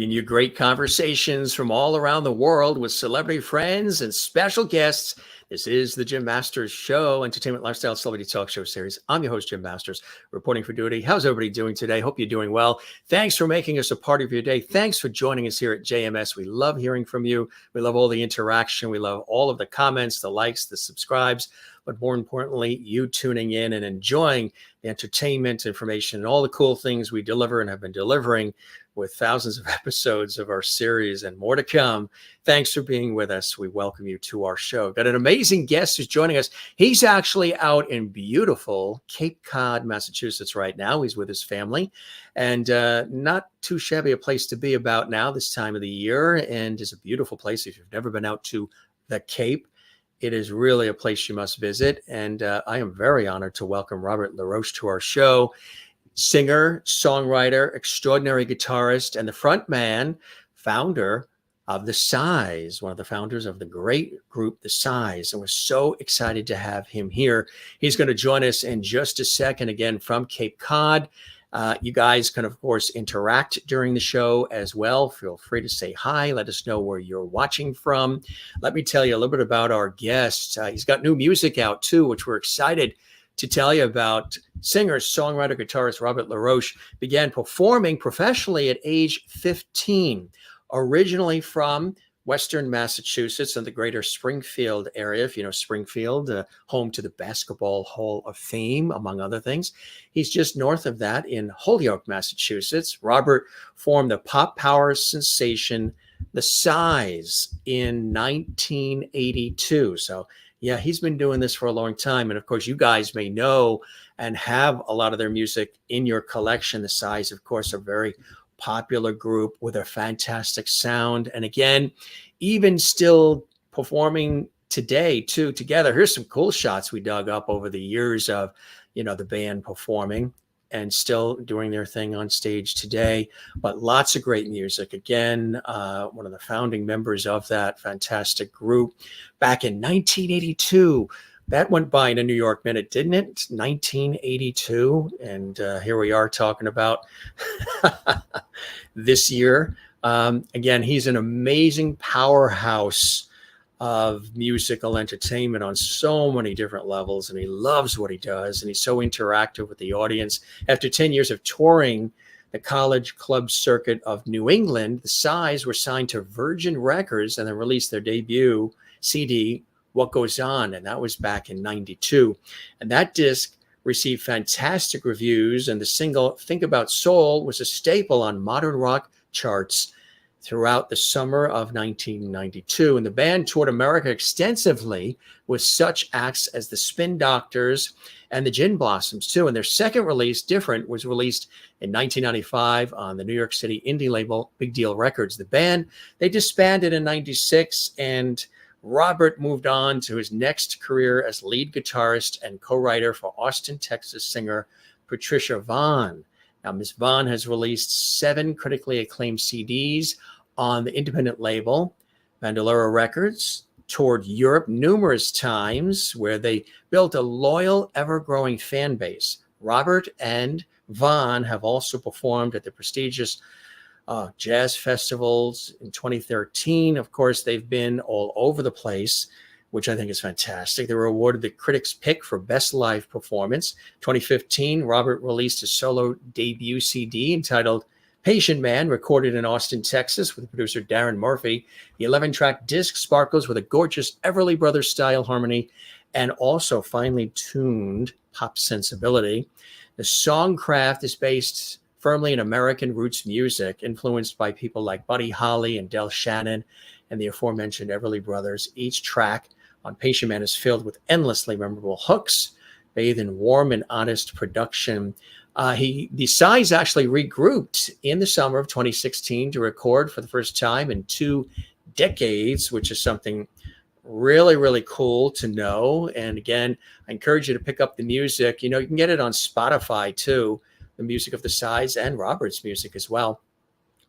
bringing you great conversations from all around the world with celebrity friends and special guests. This is the Jim Masters Show, entertainment, lifestyle, celebrity talk show series. I'm your host, Jim Masters, reporting for duty. How's everybody doing today? Hope you're doing well. Thanks for making us a part of your day. Thanks for joining us here at JMS. We love hearing from you. We love all the interaction. We love all of the comments, the likes, the subscribes, but more importantly, you tuning in and enjoying the entertainment, information, and all the cool things we deliver and have been delivering with thousands of episodes of our series and more to come. Thanks for being with us. We welcome you to our show. Got an amazing guest who's joining us. He's actually out in beautiful Cape Cod, Massachusetts right now. He's with his family, and not too shabby a place to be about now this time of the year, and is a beautiful place. If you've never been out to the Cape, it is really a place you must visit. And I am very honored to welcome Robert LaRoche to our show. Singer, songwriter, extraordinary guitarist, and the front man, founder of The Size, one of the founders of the great group The Size. And we're so excited to have him here. He's going to join us in just a second, again, from Cape Cod. You guys can, of course, interact during the show as well. Feel free to say hi. Let us know where you're watching from. Let me tell you a little bit about our guest. He's got new music out, too, which we're excited to tell you about. Singer, songwriter, guitarist Robert LaRoche began performing professionally at age 15, originally from Western Massachusetts and the greater Springfield area. If you know Springfield, home to the Basketball Hall of Fame, among other things. He's just north of that in Holyoke, Massachusetts. Robert formed the pop power sensation The Size in 1982. So yeah, he's been doing this for a long time. And of course, you guys may know and have a lot of their music in your collection. The Size, of course, a very popular group with a fantastic sound. And again, even still performing today, too, together. Here's some cool shots we dug up over the years of, the band performing and still doing their thing on stage today. But lots of great music. Again, one of the founding members of that fantastic group back in 1982. That went by in a New York minute, didn't it? 1982. And here we are talking about this year. Again, he's an amazing powerhouse of musical entertainment on so many different levels, and he loves what he does, and he's so interactive with the audience. After 10 years of touring the college club circuit of New England, The Size were signed to Virgin Records and then released their debut CD, What Goes On, and that was back in 92. And that disc received fantastic reviews, and the single Think About Soul was a staple on modern rock charts throughout the summer of 1992. And the band toured America extensively with such acts as the Spin Doctors and the Gin Blossoms, too. And their second release, Different, was released in 1995 on the New York City indie label Big Deal Records. The band, they disbanded in 96, and Robert moved on to his next career as lead guitarist and co-writer for Austin, Texas singer Patricia Vonne. Now, Ms. Vonne has released 7 critically acclaimed CDs on the independent label Bandolero Records, toured Europe numerous times, where they built a loyal, ever-growing fan base. Robert and Vonne have also performed at the prestigious jazz festivals in 2013. Of course, they've been all over the place, which I think is fantastic. They were awarded the Critics' Pick for Best Live Performance. 2015, Robert released a solo debut CD entitled Patient Man, recorded in Austin, Texas with producer Darren Murphy. The 11-track disc sparkles with a gorgeous Everly Brothers style harmony and also finely tuned pop sensibility. The songcraft is based firmly in American roots music, influenced by people like Buddy Holly and Del Shannon and the aforementioned Everly Brothers. Each track on Patient Man is filled with endlessly memorable hooks, bathed in warm and honest production. The Size actually regrouped in the summer of 2016 to record for the first time in 2 decades, which is something really, really cool to know. And again, I encourage you to pick up the music. You can get it on Spotify too, the music of The Size and Robert's music as well.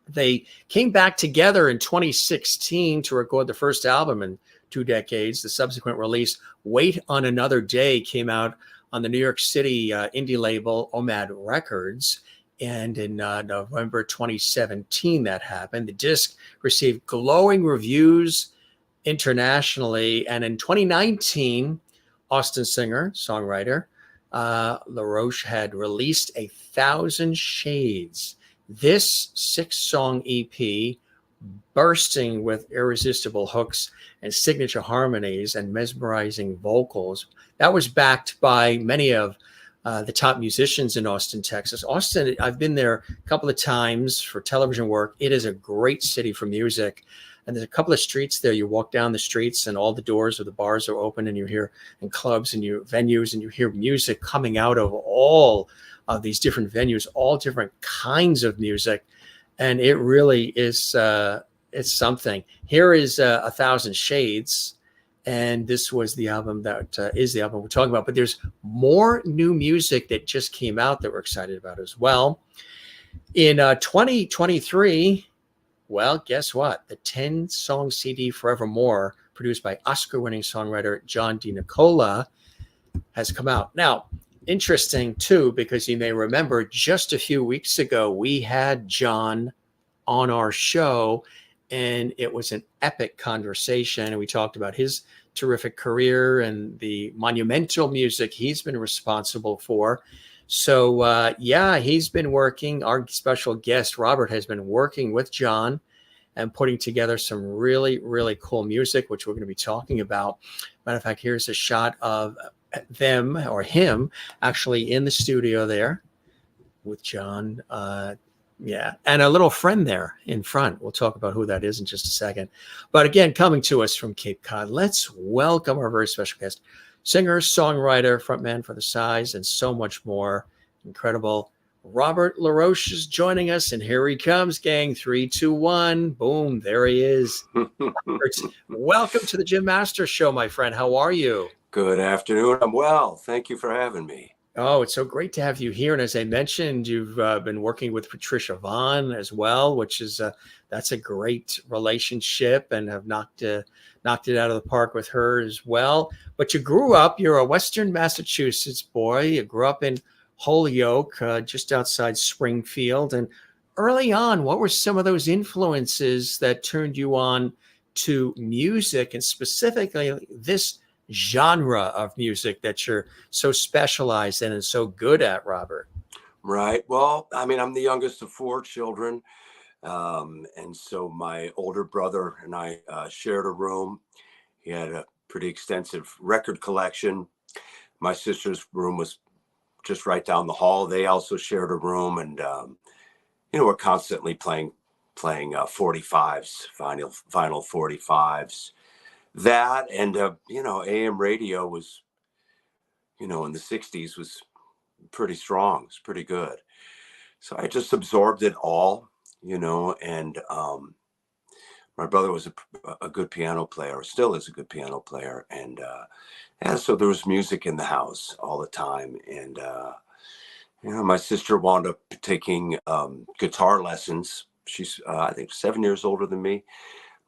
They came back together in 2016 to record the first album in 2 decades. The subsequent release, Wait on Another Day, came out on the New York City indie label OMAD Records. And in November 2017, that happened. The disc received glowing reviews internationally. And in 2019, Austin singer, songwriter, LaRoche had released 1,000 Shades. This 6-song EP, bursting with irresistible hooks and signature harmonies and mesmerizing vocals, that was backed by many of the top musicians in Austin, Texas. Austin, I've been there a couple of times for television work. It is a great city for music. And there's a couple of streets there. You walk down the streets and all the doors of the bars are open, and you hear, and clubs and venues, and you hear music coming out of all of these different venues, all different kinds of music. And it really is, it's something. Here is 1,000 Shades. And this was the album that is the album we're talking about. But there's more new music that just came out that we're excited about as well. In 2023, well, guess what? The 10-song CD Forevermore, produced by Oscar-winning songwriter John DiNicola, has come out. Now, interesting, too, because you may remember just a few weeks ago, we had John on our show, and it was an epic conversation. And we talked about his terrific career and the monumental music he's been responsible for. So, yeah, he's been working. Our special guest, Robert, has been working with John and putting together some really, really cool music, which we're going to be talking about. Matter of fact, here's a shot of them, or him, actually in the studio there with John. Yeah, and a little friend there in front. We'll talk about who that is in just a second. But again, coming to us from Cape Cod, let's welcome our very special guest, singer, songwriter, frontman for The Size, and so much more. Incredible. Robert LaRoche is joining us, and here he comes, gang. 3, 2, 1. Boom, there he is. Welcome to the Jim Masters Show, my friend. How are you? Good afternoon. I'm well. Thank you for having me. Oh, it's so great to have you here. And as I mentioned, you've been working with Patty Vonne as well, which is that's a great relationship, and have knocked it out of the park with her as well. But you grew up, you're a Western Massachusetts boy. You grew up in Holyoke, just outside Springfield. And early on, what were some of those influences that turned you on to music, and specifically this genre of music that you're so specialized in and so good at, Robert? Right. Well, I mean, I'm the youngest of 4 children. And so my older brother and I shared a room. He had a pretty extensive record collection. My sister's room was just right down the hall. They also shared a room, and, we're constantly playing 45s, vinyl 45s. That and, AM radio was, in the 60s was pretty strong. It's pretty good. So I just absorbed it all, and my brother was a good piano player, or still is a good piano player. And so there was music in the house all the time. And, my sister wound up taking guitar lessons. She's, I think, 7 years older than me,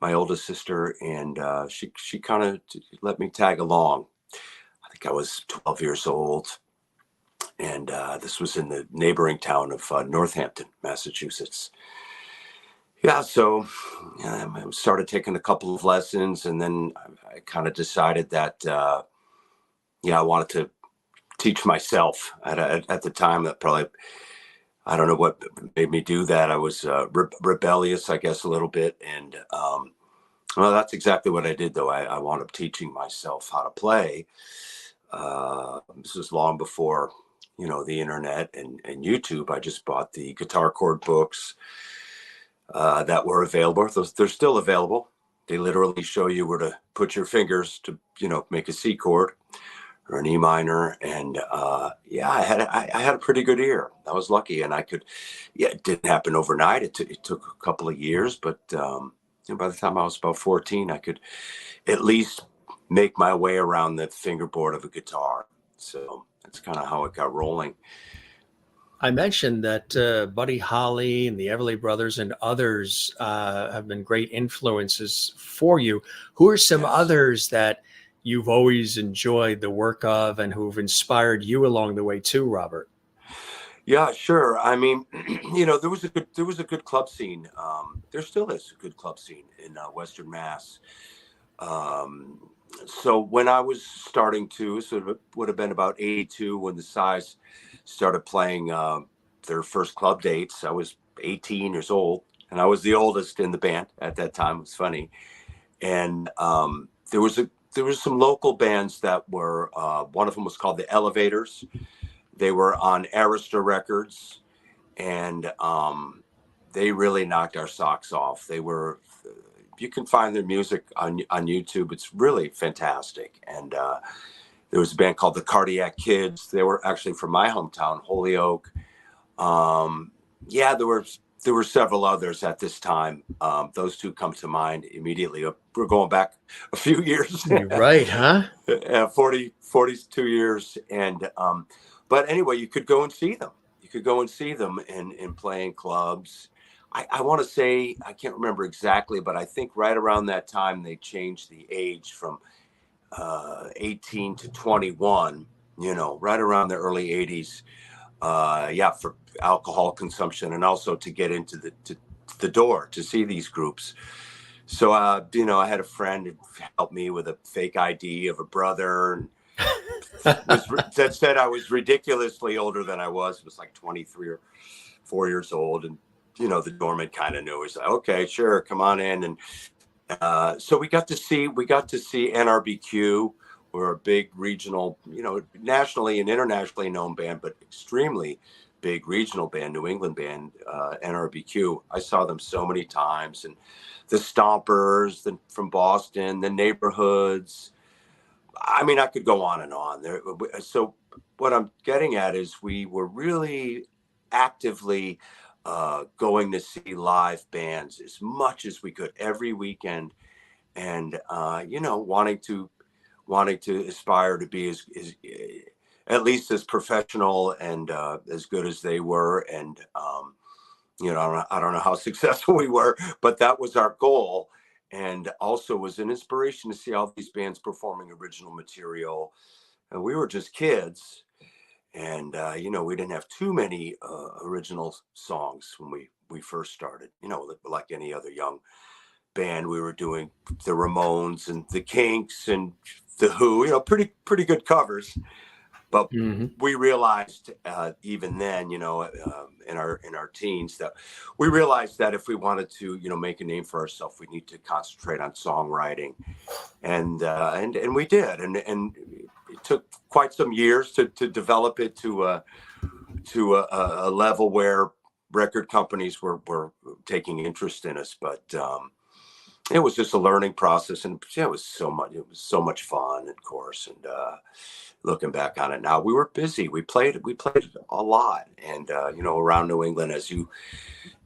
my oldest sister, and she kind of let me tag along. I think I was 12 years old, and this was in the neighboring town of Northampton, Massachusetts. Yeah, so I started taking a couple of lessons, and then I kind of decided that, I wanted to teach myself. At the time, that probably, I don't know what made me do that. I was rebellious, I guess, a little bit. And well, that's exactly what I did, though. I wound up teaching myself how to play. This was long before, the internet and YouTube. I just bought the guitar chord books that were available. They're still available. They literally show you where to put your fingers to, make a C chord or an E minor. And I had a pretty good ear. I was lucky, and it didn't happen overnight. It took a couple of years, but by the time I was about 14, I could at least make my way around the fingerboard of a guitar. So that's kind of how it got rolling. I mentioned that Buddy Holly and the Everly Brothers and others have been great influences for you. Who are some others that you've always enjoyed the work of and who've inspired you along the way too, Robert? Yeah, sure. I mean, there was a good club scene. There still is a good club scene in Western Mass. Um, so when I was starting to, sort of would have been about 82 when the Size started playing their first club dates. I was 18 years old, and I was the oldest in the band at that time. It was funny, and there was some local bands that were. One of them was called the Elevators. They were on Arista Records, and they really knocked our socks off. They were, you can find their music on YouTube. It's really fantastic. And there was a band called the Cardiac Kids. They were actually from my hometown, Holyoke. Yeah, there were several others at this time. Those two come to mind immediately. We're going back a few years. You're right, huh? 42 years. And but anyway, you could go and see them. You could go and see them in playing clubs. I want to say, I can't remember exactly, but I think right around that time they changed the age from 18 to 21, right around the early 80s. Yeah, for alcohol consumption and also to get into the door to see these groups. So, I had a friend who helped me with a fake ID of a brother, and that said I was ridiculously older than I was. It was like 23 or 4 years old. And, the doorman kind of knew. He's like, okay, sure, come on in. And so we got to see NRBQ. We're a big regional, nationally and internationally known band, but extremely big regional band, New England band, NRBQ. I saw them so many times, and the Stompers from Boston, the Neighborhoods. I mean, I could go on and on there. So what I'm getting at is we were really actively going to see live bands as much as we could every weekend, and wanting to aspire to be as at least as professional and as good as they were. And I don't know how successful we were, but that was our goal. And also was an inspiration to see all these bands performing original material. And we were just kids, and we didn't have too many original songs when we first started. Like any other young band, we were doing the Ramones and the Kinks and the Who. Pretty good covers. But we realized even then, in our teens, that we realized that if we wanted to, make a name for ourselves, we need to concentrate on songwriting, and we did, and it took quite some years to develop it to a level where record companies were taking interest in us. But it was just a learning process, and it was so much fun, of course. And looking back on it now, we were busy. We played a lot, and around New England, as you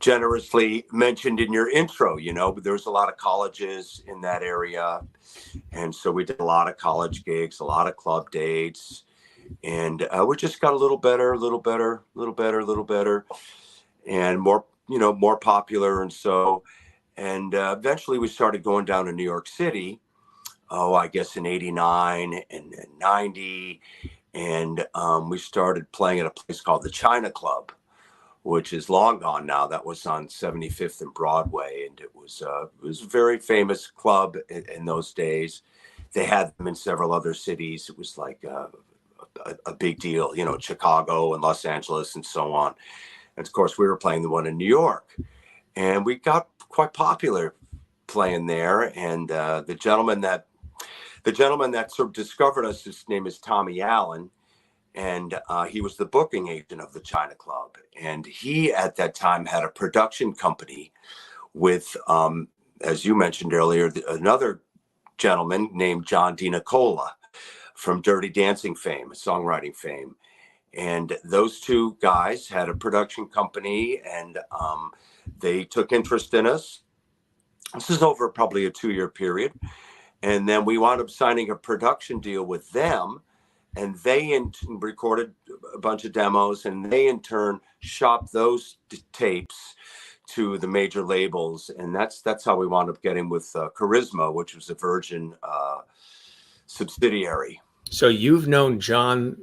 generously mentioned in your intro, there was a lot of colleges in that area, and so we did a lot of college gigs, a lot of club dates, and we just got a little better, and more popular, and so. And eventually we started going down to New York City, I guess in 89 and 90. And we started playing at a place called the China Club, which is long gone now. That was on 75th and Broadway. And it was a very famous club in those days. They had them in several other cities. It was like a big deal, Chicago and Los Angeles and so on. And of course, we were playing the one in New York. And we got quite popular playing there. And the gentleman that sort of discovered us, his name is Tommy Allen, and he was the booking agent of the China Club. And he at that time had a production company with, as you mentioned earlier, another gentleman named John DiNicola from Dirty Dancing fame, songwriting fame. And those two guys had a production company, and they took interest in us. This is over probably a 2-year period. And then we wound up signing a production deal with them, and they recorded a bunch of demos, and they in turn shopped those tapes to the major labels. And that's how we wound up getting with Charisma, which was a Virgin subsidiary. So you've known John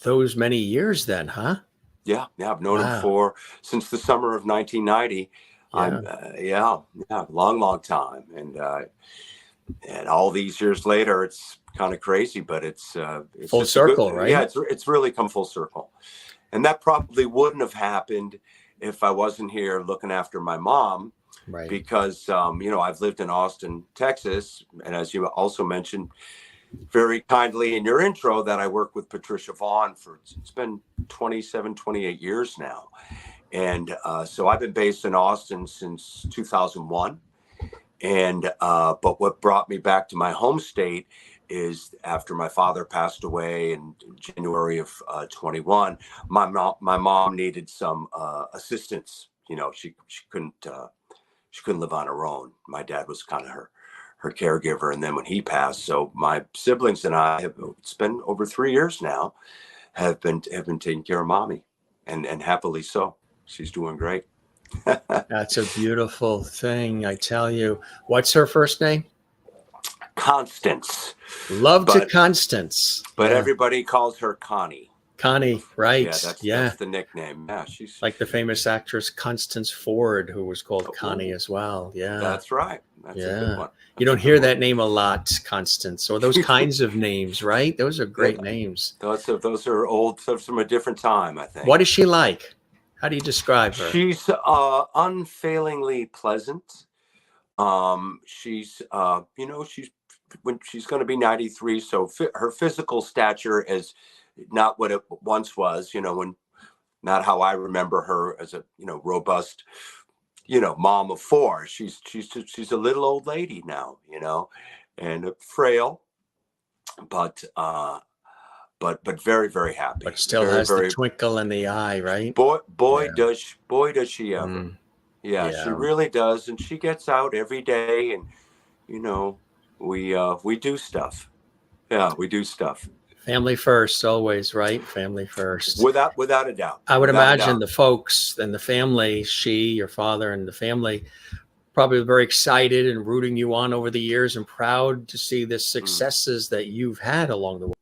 those many years then, huh? Yeah, yeah, I've known him Wow. for since the summer of 1990. Yeah. Yeah, yeah, long time, and all these years later, it's kind of crazy, but it's Full just a good, circle, yeah, right? it's really come full circle, and that probably wouldn't have happened if I wasn't here looking after my mom, Right. because I've lived in Austin, Texas, and as you also mentioned very kindly in your intro, that I work with Patricia Vonne for it's been 27, 28 years now. And so I've been based in Austin since 2001. And but what brought me back to my home state is after my father passed away in January of 21, my mom needed some assistance. She couldn't live on her own. My dad was kind of her caregiver, and then when he passed, so my siblings and I have, it's been over 3 years now, have been taking care of mommy, and happily so. She's doing great. That's a beautiful thing, I tell you. What's her first name? Constance, Love to but Constance. but Yeah. everybody calls her Connie. Connie, Yeah, right. that's Yeah. the nickname. Yeah, she's Like the famous actress Constance Ford, who was called Connie oh, as well. Yeah. that's right. That's a good Yeah. one. You That's a don't good hear one. that name a lot, Constance, or those kinds of names, right? Those are Yeah, great names. those are old stuff from a different time, I think. What is she like? How do you describe her? She's unfailingly pleasant. She's she's when she's going to be 93, so her physical stature is not what it once was. When not how I remember her as a robust mom of four. She's a little old lady now, and frail, but but very, very But happy. still Very, has the very twinkle in the eye, right? boy Yeah. does she ever. Mm, Yeah, she yeah. really does, and she gets out every day, and you know, we do stuff. Yeah, we do stuff. Family first, always, right? Family first. Without a doubt. I would Without a imagine doubt. the folks and the family, she, your father, and the family probably very excited and rooting you on over the years and proud to see the Mm, successes that you've had along the way.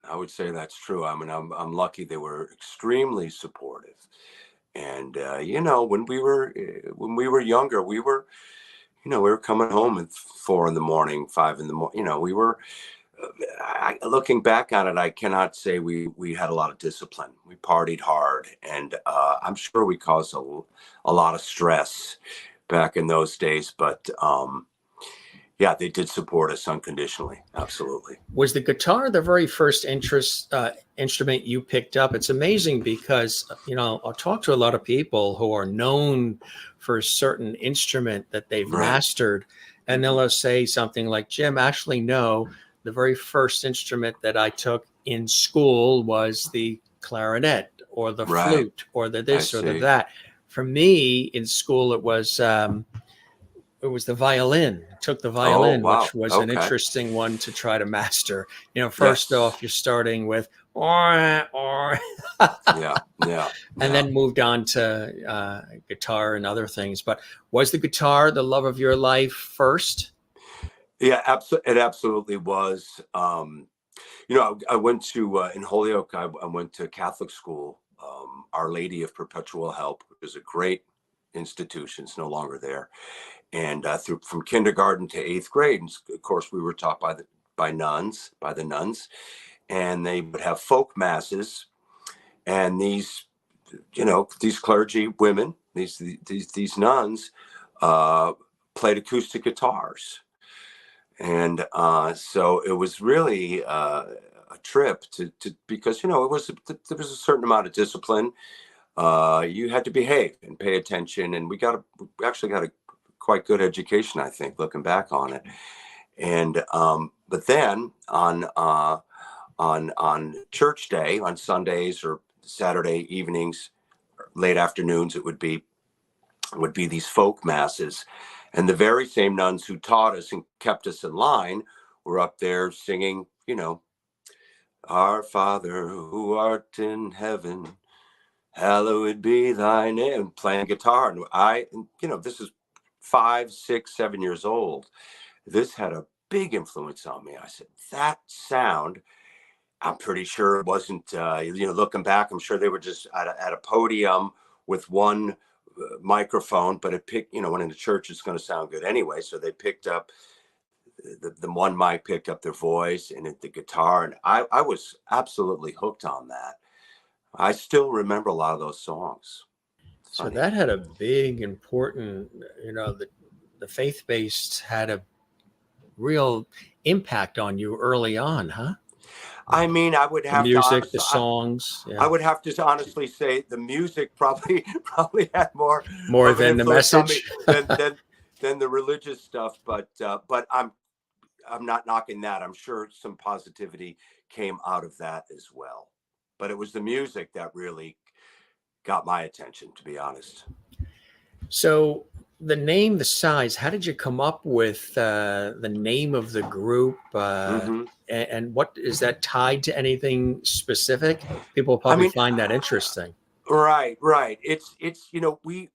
I would say that's true. I mean, I'm lucky they were extremely supportive. And when we were younger, we were coming home at 4 in the morning, 5 in the morning. We were looking back on it, I cannot say we had a lot of discipline. We partied hard, and I'm sure we caused a lot of stress back in those days. But yeah, they did support us unconditionally. Absolutely. Was the guitar the very first instrument you picked up? It's amazing because, I'll talk to a lot of people who are known for a certain instrument that they've Right. mastered, and Hmm. they'll say something like, Jim, actually, no, the very first instrument that I took in school was the clarinet or the Right. flute or the I this or the see. that. For me, in school, it was the violin. I took the Oh, violin, wow. which was an Okay. interesting one to try to master. First Yes. off, you're starting with or Yeah. Yeah. and Yeah. then moved on to guitar and other things. But was the guitar the love of your life first? Yeah. It absolutely was. I went to in Holyoke. I went to Catholic school, Our Lady of Perpetual Help, which is a great institution. It's no longer there, and through from kindergarten to eighth grade, and of course, we were taught by the nuns, and they would have folk masses, and these clergy women, these nuns, uh, played acoustic guitars, and so it was really a trip to because there was a certain amount of discipline. You had to behave and pay attention, and we actually got a quite good education, I think, looking back on it. And but then on church day, on Sundays or Saturday evenings, late afternoons, it would be these folk masses, and the very same nuns who taught us and kept us in line were up there singing, Our Father who art in heaven, hallowed be thy name, playing guitar. And this is 5, 6, 7 years old. This had a big influence on me. I said, that sound, I'm pretty sure it wasn't, looking back, I'm sure they were just at a podium with one microphone, but it picked, when in the church, it's going to sound good anyway. So they picked up the one mic, picked up their voice and the guitar. And I was absolutely hooked on that. I still remember a lot of those songs. It's So funny. that had a big, important, the faith-based had a real impact on you early on, huh? I mean, The music, the songs, I yeah, would have to honestly say the music probably probably had more more of an than the influence on me message. than the religious stuff. But I'm not knocking that. I'm sure some positivity came out of that as well. But it was the music that really got my attention, to be honest. So the name, the size, how did you come up with the name of the group? Hmm. And what is that tied to anything specific? People will I probably mean, find that interesting. right. It's we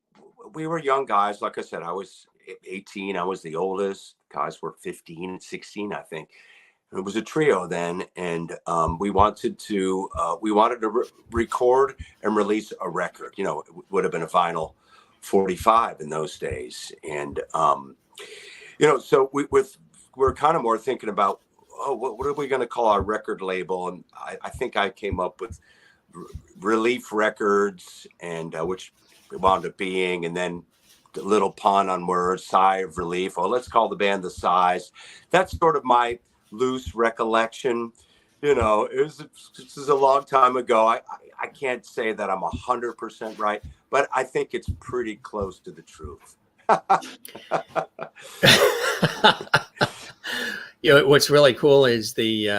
were young guys. Like I said, I was 18. I was the oldest. Guys were 15 and 16, I think. It was a trio then, and we wanted to record and release a record. It would have been a vinyl 45 in those days, and so we're kind of more thinking about, oh, what are we going to call our record label? And I think I came up with Relief Records, and which it wound up being, and then the little pun on words, Sigh of Relief. Oh, let's call the band The Sighs. That's sort of my loose recollection. This is a long time ago. I can't say that I'm 100% right, but I think it's pretty close to the truth. What's really cool is the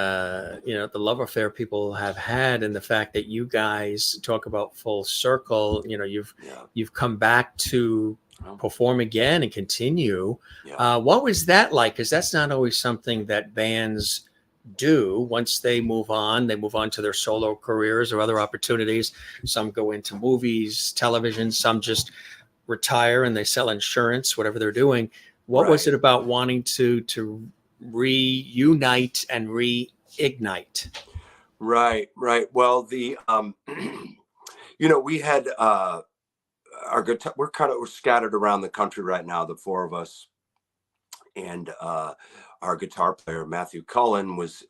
love affair people have had, and the fact that you guys talk about full circle. You've come back to perform again and continue. Yeah. What was that like? Because that's not always something that bands do. Once they move on to their solo careers or other opportunities. Some go into movies, television, some just retire and they sell insurance, whatever they're doing. What was it about wanting to reunite and reignite? Right. Well, the we had our guitar. We're scattered around the country right now, the four of us, and our guitar player Matthew Cullen lives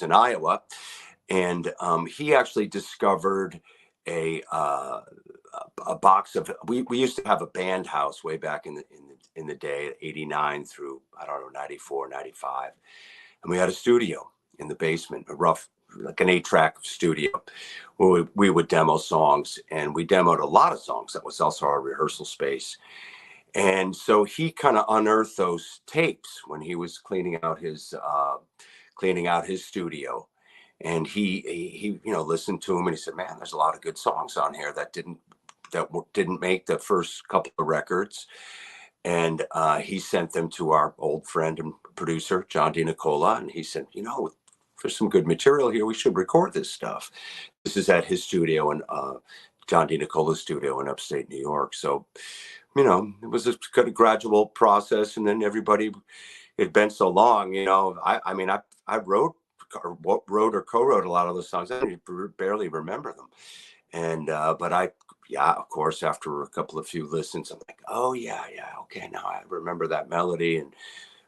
in Iowa, and he actually discovered a box of. We used to have a band house way back in the day, 89 through, I don't know, 94, 95, and we had a studio in the basement, like an 8-track studio, where we would demo songs, and we demoed a lot of songs. That was also our rehearsal space. And so he kind of unearthed those tapes when he was cleaning out his studio, and he listened to them, and he said, "Man, there's a lot of good songs on here that didn't make the first couple of records." And he sent them to our old friend and producer John DiNicola, and he said, "There's some good material here. We should record this stuff." This is at his studio and John DiNicola's studio in upstate New York. So it was a kind of gradual process, and then everybody, it had been so long, I wrote or co-wrote a lot of those songs. I barely remember them. And, of course, after a couple of few listens, I'm like, oh yeah. Okay. Now I remember that melody and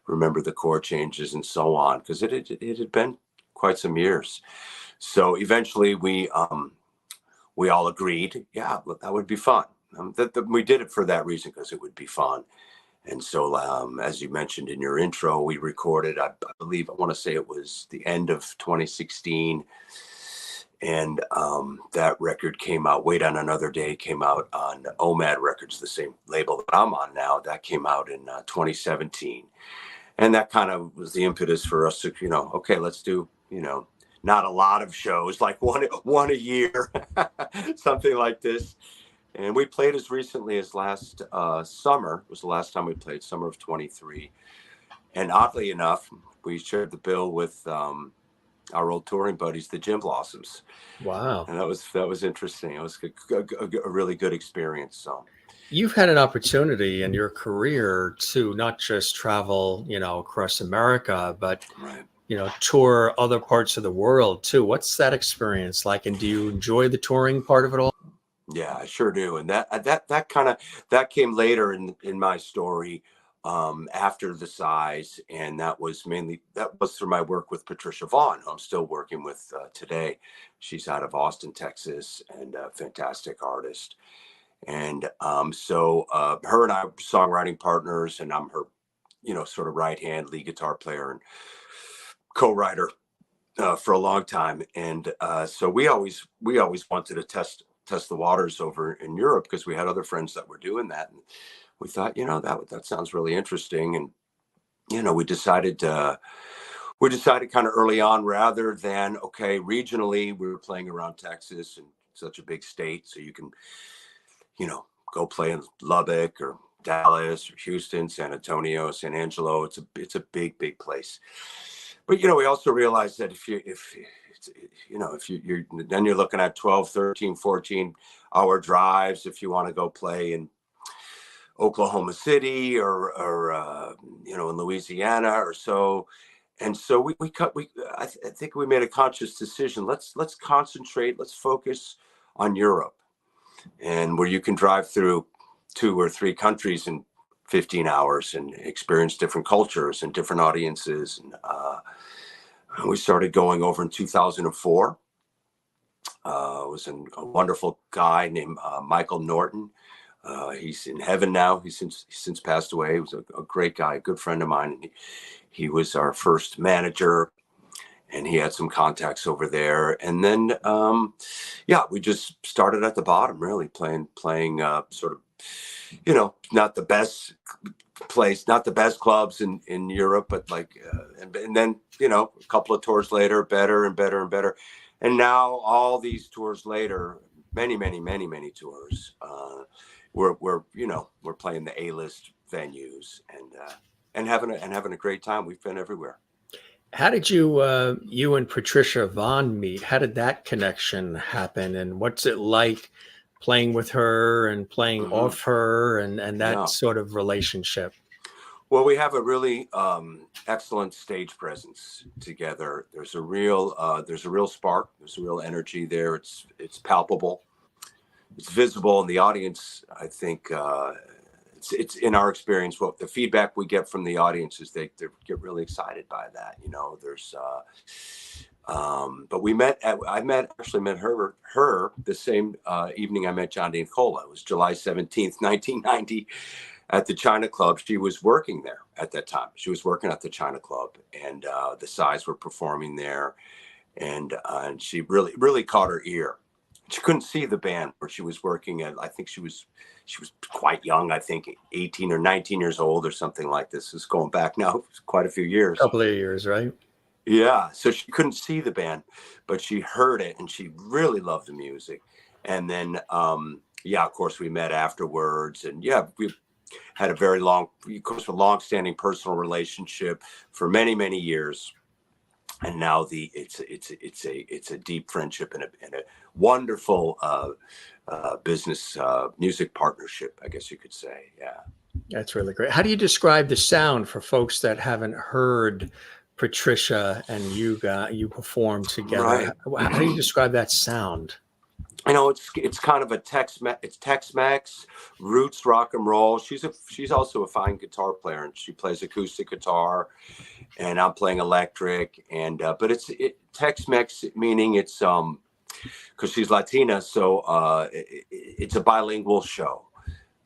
remember the chord changes and so on. Cause it had been quite some years. So eventually we all agreed, yeah, that would be fun. We did it for that reason, because it would be fun. And so, as you mentioned in your intro, we recorded, I believe, I want to say it was the end of 2016. And that record came out, Wait on Another Day, came out on OMAD Records, the same label that I'm on now. That came out in 2017. And that kind of was the impetus for us to, okay, let's do, not a lot of shows, like one a year, something like this. And we played as recently as last summer. It was the last time we played, summer of 23. And oddly enough, we shared the bill with our old touring buddies, the Gin Blossoms. Wow. And that was interesting. It was a really good experience. So you've had an opportunity in your career to not just travel, across America, but tour other parts of the world too. What's that experience like? And do you enjoy the touring part of it all? Yeah, I sure do. And that came later in my story, after the size, and that was through my work with Patricia Vonne, who I'm still working with today. She's out of Austin, Texas, and a fantastic artist. And so her and I are songwriting partners, and I'm her, sort of right hand lead guitar player and co-writer for a long time. And so we always wanted to test the waters over in Europe, because we had other friends that were doing that, and we thought, that sounds really interesting. And we decided kind of early on, rather than, okay, regionally we were playing around Texas, and such a big state, so you can go play in Lubbock or Dallas or Houston, San Antonio, San Angelo. It's a big place. But we also realized that you're looking at 12, 13, 14-hour drives if you want to go play in Oklahoma City or in Louisiana or so. And so I think we made a conscious decision. Let's concentrate. Let's focus on Europe, and where you can drive through 2 or 3 countries in 15 hours and experience different cultures and different audiences. And we started going over in 2004. It was a wonderful guy named Michael Norton. He's in heaven now. He's since passed away. He was a great guy, a good friend of mine. And he was our first manager, and he had some contacts over there. And then, we just started at the bottom, really playing sort of, not the best place, not the best clubs in Europe, but and then, a couple of tours later, better and better and better. And now all these tours later, many tours, we're playing the A-list venues and having a great time. We've been everywhere. How did you and Patricia Vonne meet? How did that connection happen? And what's it like playing with her and playing off her and that sort of relationship? Well, we have a really excellent stage presence together. There's a real spark. There's a real energy there. It's palpable. It's visible, and the audience, I think, it's in our experience, what the feedback we get from the audience is they get really excited by that. There's but I actually met her the same evening I met John Dean Cola. It was July 17th, 1990, at the China Club. She was working there at that time. She was working at the China Club, and the Size were performing there, and she really caught her ear. She couldn't see the band where she was working at. I think she was quite young. I think 18 or 19 years old or something like this. It's going back now quite a few years. A couple of years, right? Yeah. So she couldn't see the band, but she heard it, and she really loved the music. And then, of course, we met afterwards, and we had a long-standing personal relationship for many years. And now it's a deep friendship and a wonderful business music partnership, I guess you could say. Yeah, that's really great. How do you describe the sound for folks that haven't heard Patricia and you perform together? Right. How do you describe that sound? It's kind of Tex-Mex roots rock and roll. She's also a fine guitar player, and she plays acoustic guitar, and I'm playing electric. And but it's Tex-Mex, meaning it's because she's Latina, so it's a bilingual show.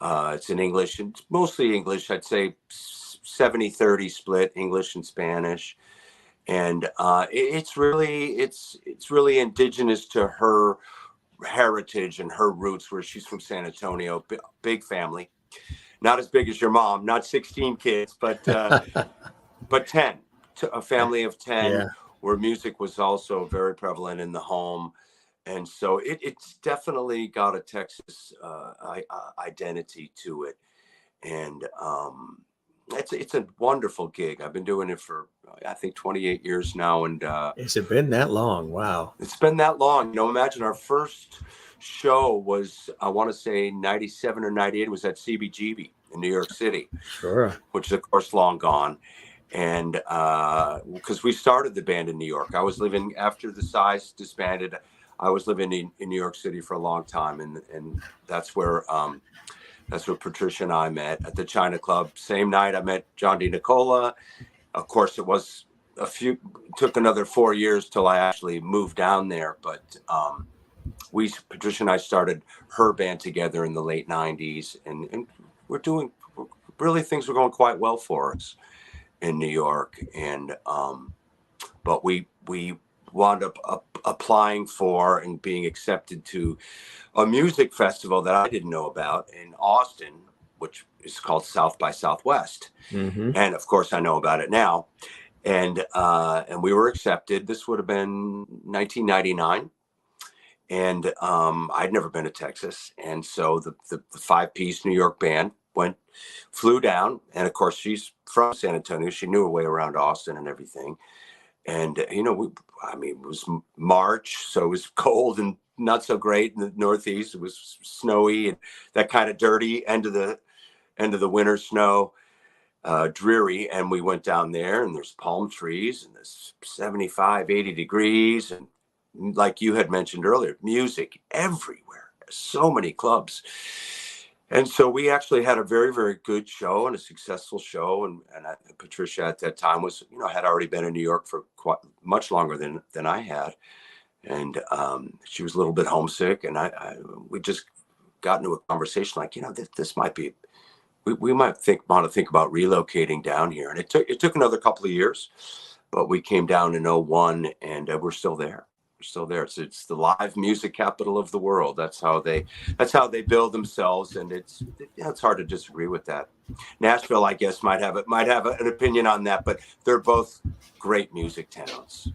It's in English, and it's mostly English. I'd say 70-30 split English and Spanish, and it's really indigenous to her heritage and her roots, where she's from San Antonio. Big family, not as big as your mom, not 16 kids, but 10, a family of 10, where music was also very prevalent in the home. And so it's definitely got a Texas identity to it. And it's a wonderful gig. I've been doing it for, I think, 28 years now. And has it been that long? Wow. It's been that long. Imagine our first show was, I want to say 97 or 98, was at CBGB in New York City. Sure. Which is, of course, long gone. And because we started the band in New York, I was living after the Size disbanded. I was living in New York City for a long time, and that's where Patricia and I met at the China Club. Same night I met John D. Nicola. Of course, it was took another 4 years till I actually moved down there. But Patricia and I started her band together in the late 90s, and we're doing, really, things were going quite well for us in New York. And but we wound up applying for and being accepted to a music festival that I didn't know about in Austin, which is called South by Southwest. Mm-hmm. And of course I know about it now. And we were accepted. This would have been 1999. And I'd never been to Texas. And so the 5-piece New York band flew down. And of course, she's from San Antonio. She knew her way around Austin and everything. And, it was March, so it was cold and not so great in the Northeast. It was snowy and that kind of dirty end of the winter snow, dreary. And we went down there, and there's palm trees, and there's 75, 80 degrees. And like you had mentioned earlier, music everywhere, so many clubs. And so we actually had a very, very good show and a successful show. And Patricia at that time was, had already been in New York for quite much longer than I had. And she was a little bit homesick. And we just got into a conversation like, this might be, we might want to think about relocating down here. And it took another couple of years, but we came down in 2001, and we're still there. Still there. It's the live music capital of the world. That's how they build themselves, and it's hard to disagree with that. Nashville, I guess, might have an opinion on that, but they're both great music towns.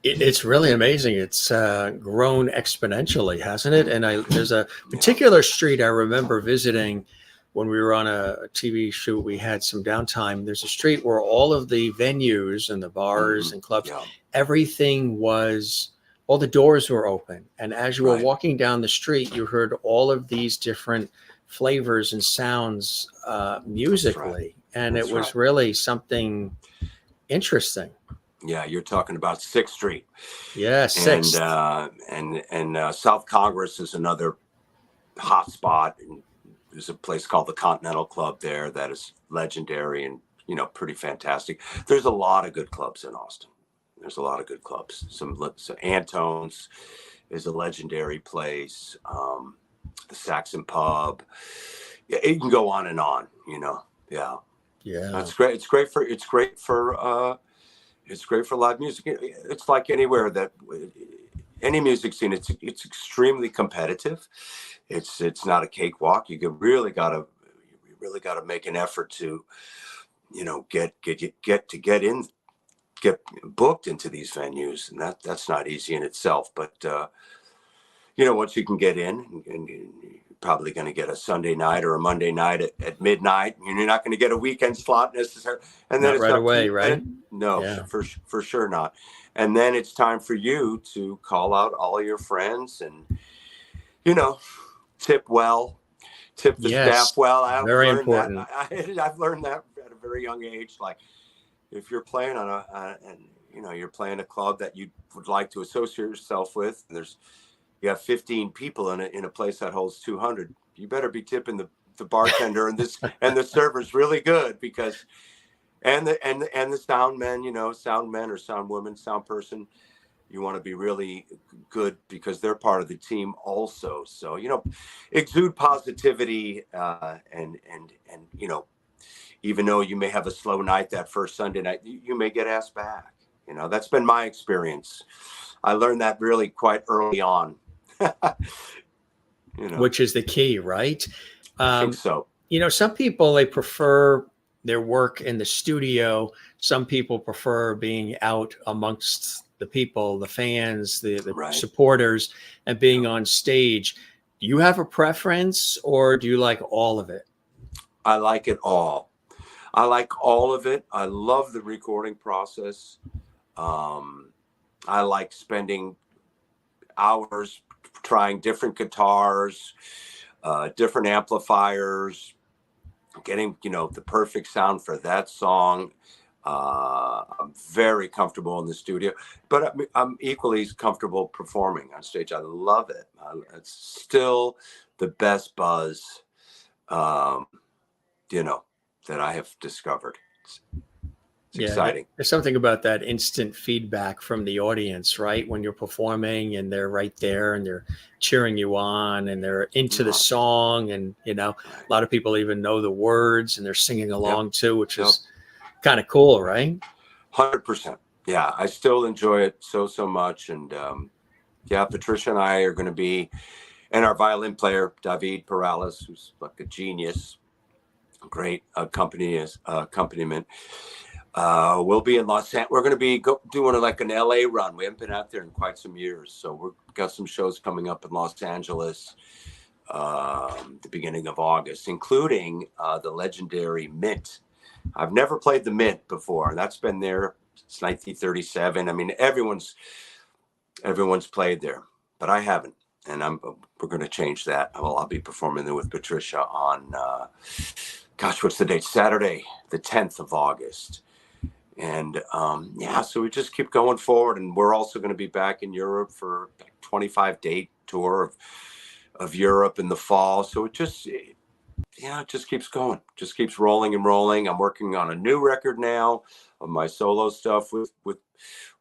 It's really amazing. It's grown exponentially, hasn't it? And there's a particular street I remember visiting when we were on a TV shoot. We had some downtime. There's a street where all of the venues and the bars and clubs, everything was. All the doors were open. And as you were walking down the street, you heard all of these different flavors and sounds musically. And it was really something interesting. Yeah, you're talking about 6th Street. Yeah, 6th. And South Congress is another hot spot. And there's a place called the Continental Club there that is legendary and, pretty fantastic. There's a lot of good clubs in Austin. There's a lot of good clubs. So Antone's is a legendary place. The Saxon Pub. Yeah, it can go on and on. Yeah. That's great. It's great for live music. It's like anywhere that any music scene. It's extremely competitive. It's not a cakewalk. You really gotta make an effort to, get booked into these venues, and that's not easy in itself. But once you can get in, and you're probably going to get a Sunday night or a Monday night at midnight, and you're not going to get a weekend slot necessarily. And then not right away, right? No, for sure not. And then it's time for you to call out all your friends and tip the staff well. Very important. I've learned that at a very young age. Like, if you're playing you're playing a club that you would like to associate yourself with, and you have 15 people in a place that holds 200, you better be tipping the bartender and the servers really good, because and the soundmen or soundwomen, sound person, you want to be really good because they're part of the team also. So exude positivity and even though you may have a slow night that first Sunday night, you may get asked back. That's been my experience. I learned that really quite early on. Which is the key, right? I think so. Some people, they prefer their work in the studio. Some people prefer being out amongst the people, the fans, the supporters, and being on stage. Do you have a preference, or do you like all of it? I like it all. I like all of it. I love the recording process. I like spending hours trying different guitars, different amplifiers, getting, the perfect sound for that song. I'm very comfortable in the studio, but I'm equally comfortable performing on stage. I love it. It's still the best buzz, um, you know, that I have discovered. It's exciting. There's something about that instant feedback from the audience, right? When you're performing and they're right there and they're cheering you on and they're into the song, and a lot of people even know the words and they're singing along too, which is kind of cool, right? 100%. Yeah, I still enjoy it so much. And Patricia and I are going to be, and our violin player David Perales, who's like a genius, great accompaniment. We'll be in Los Angeles. We're going to be doing like an LA run. We haven't been out there in quite some years, so we've got some shows coming up in Los Angeles the beginning of August, including the legendary Mint. I've never played the Mint before, and that's been there since 1937. I mean, everyone's played there, but I haven't, and we're going to change that. I'll be performing there with Patricia on what's the date? Saturday, the 10th of August. And so we just keep going forward, and we're also going to be back in Europe for a 25-date tour of Europe in the fall. So it just keeps going, just keeps rolling and rolling. I'm working on a new record now of my solo stuff with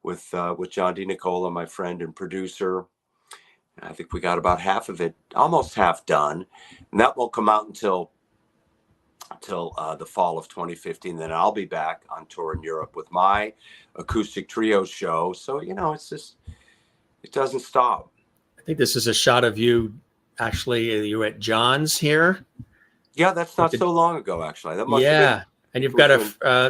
John DiNicola, my friend and producer. I think we got about half of it, almost half done, and that won't come out until the fall of 2015. Then I'll be back on tour in Europe with my acoustic trio show. So, it's just, it doesn't stop. I think this is a shot of you. Actually, you were at John's here. Yeah, that's not so long ago, actually. That must have been. And you've got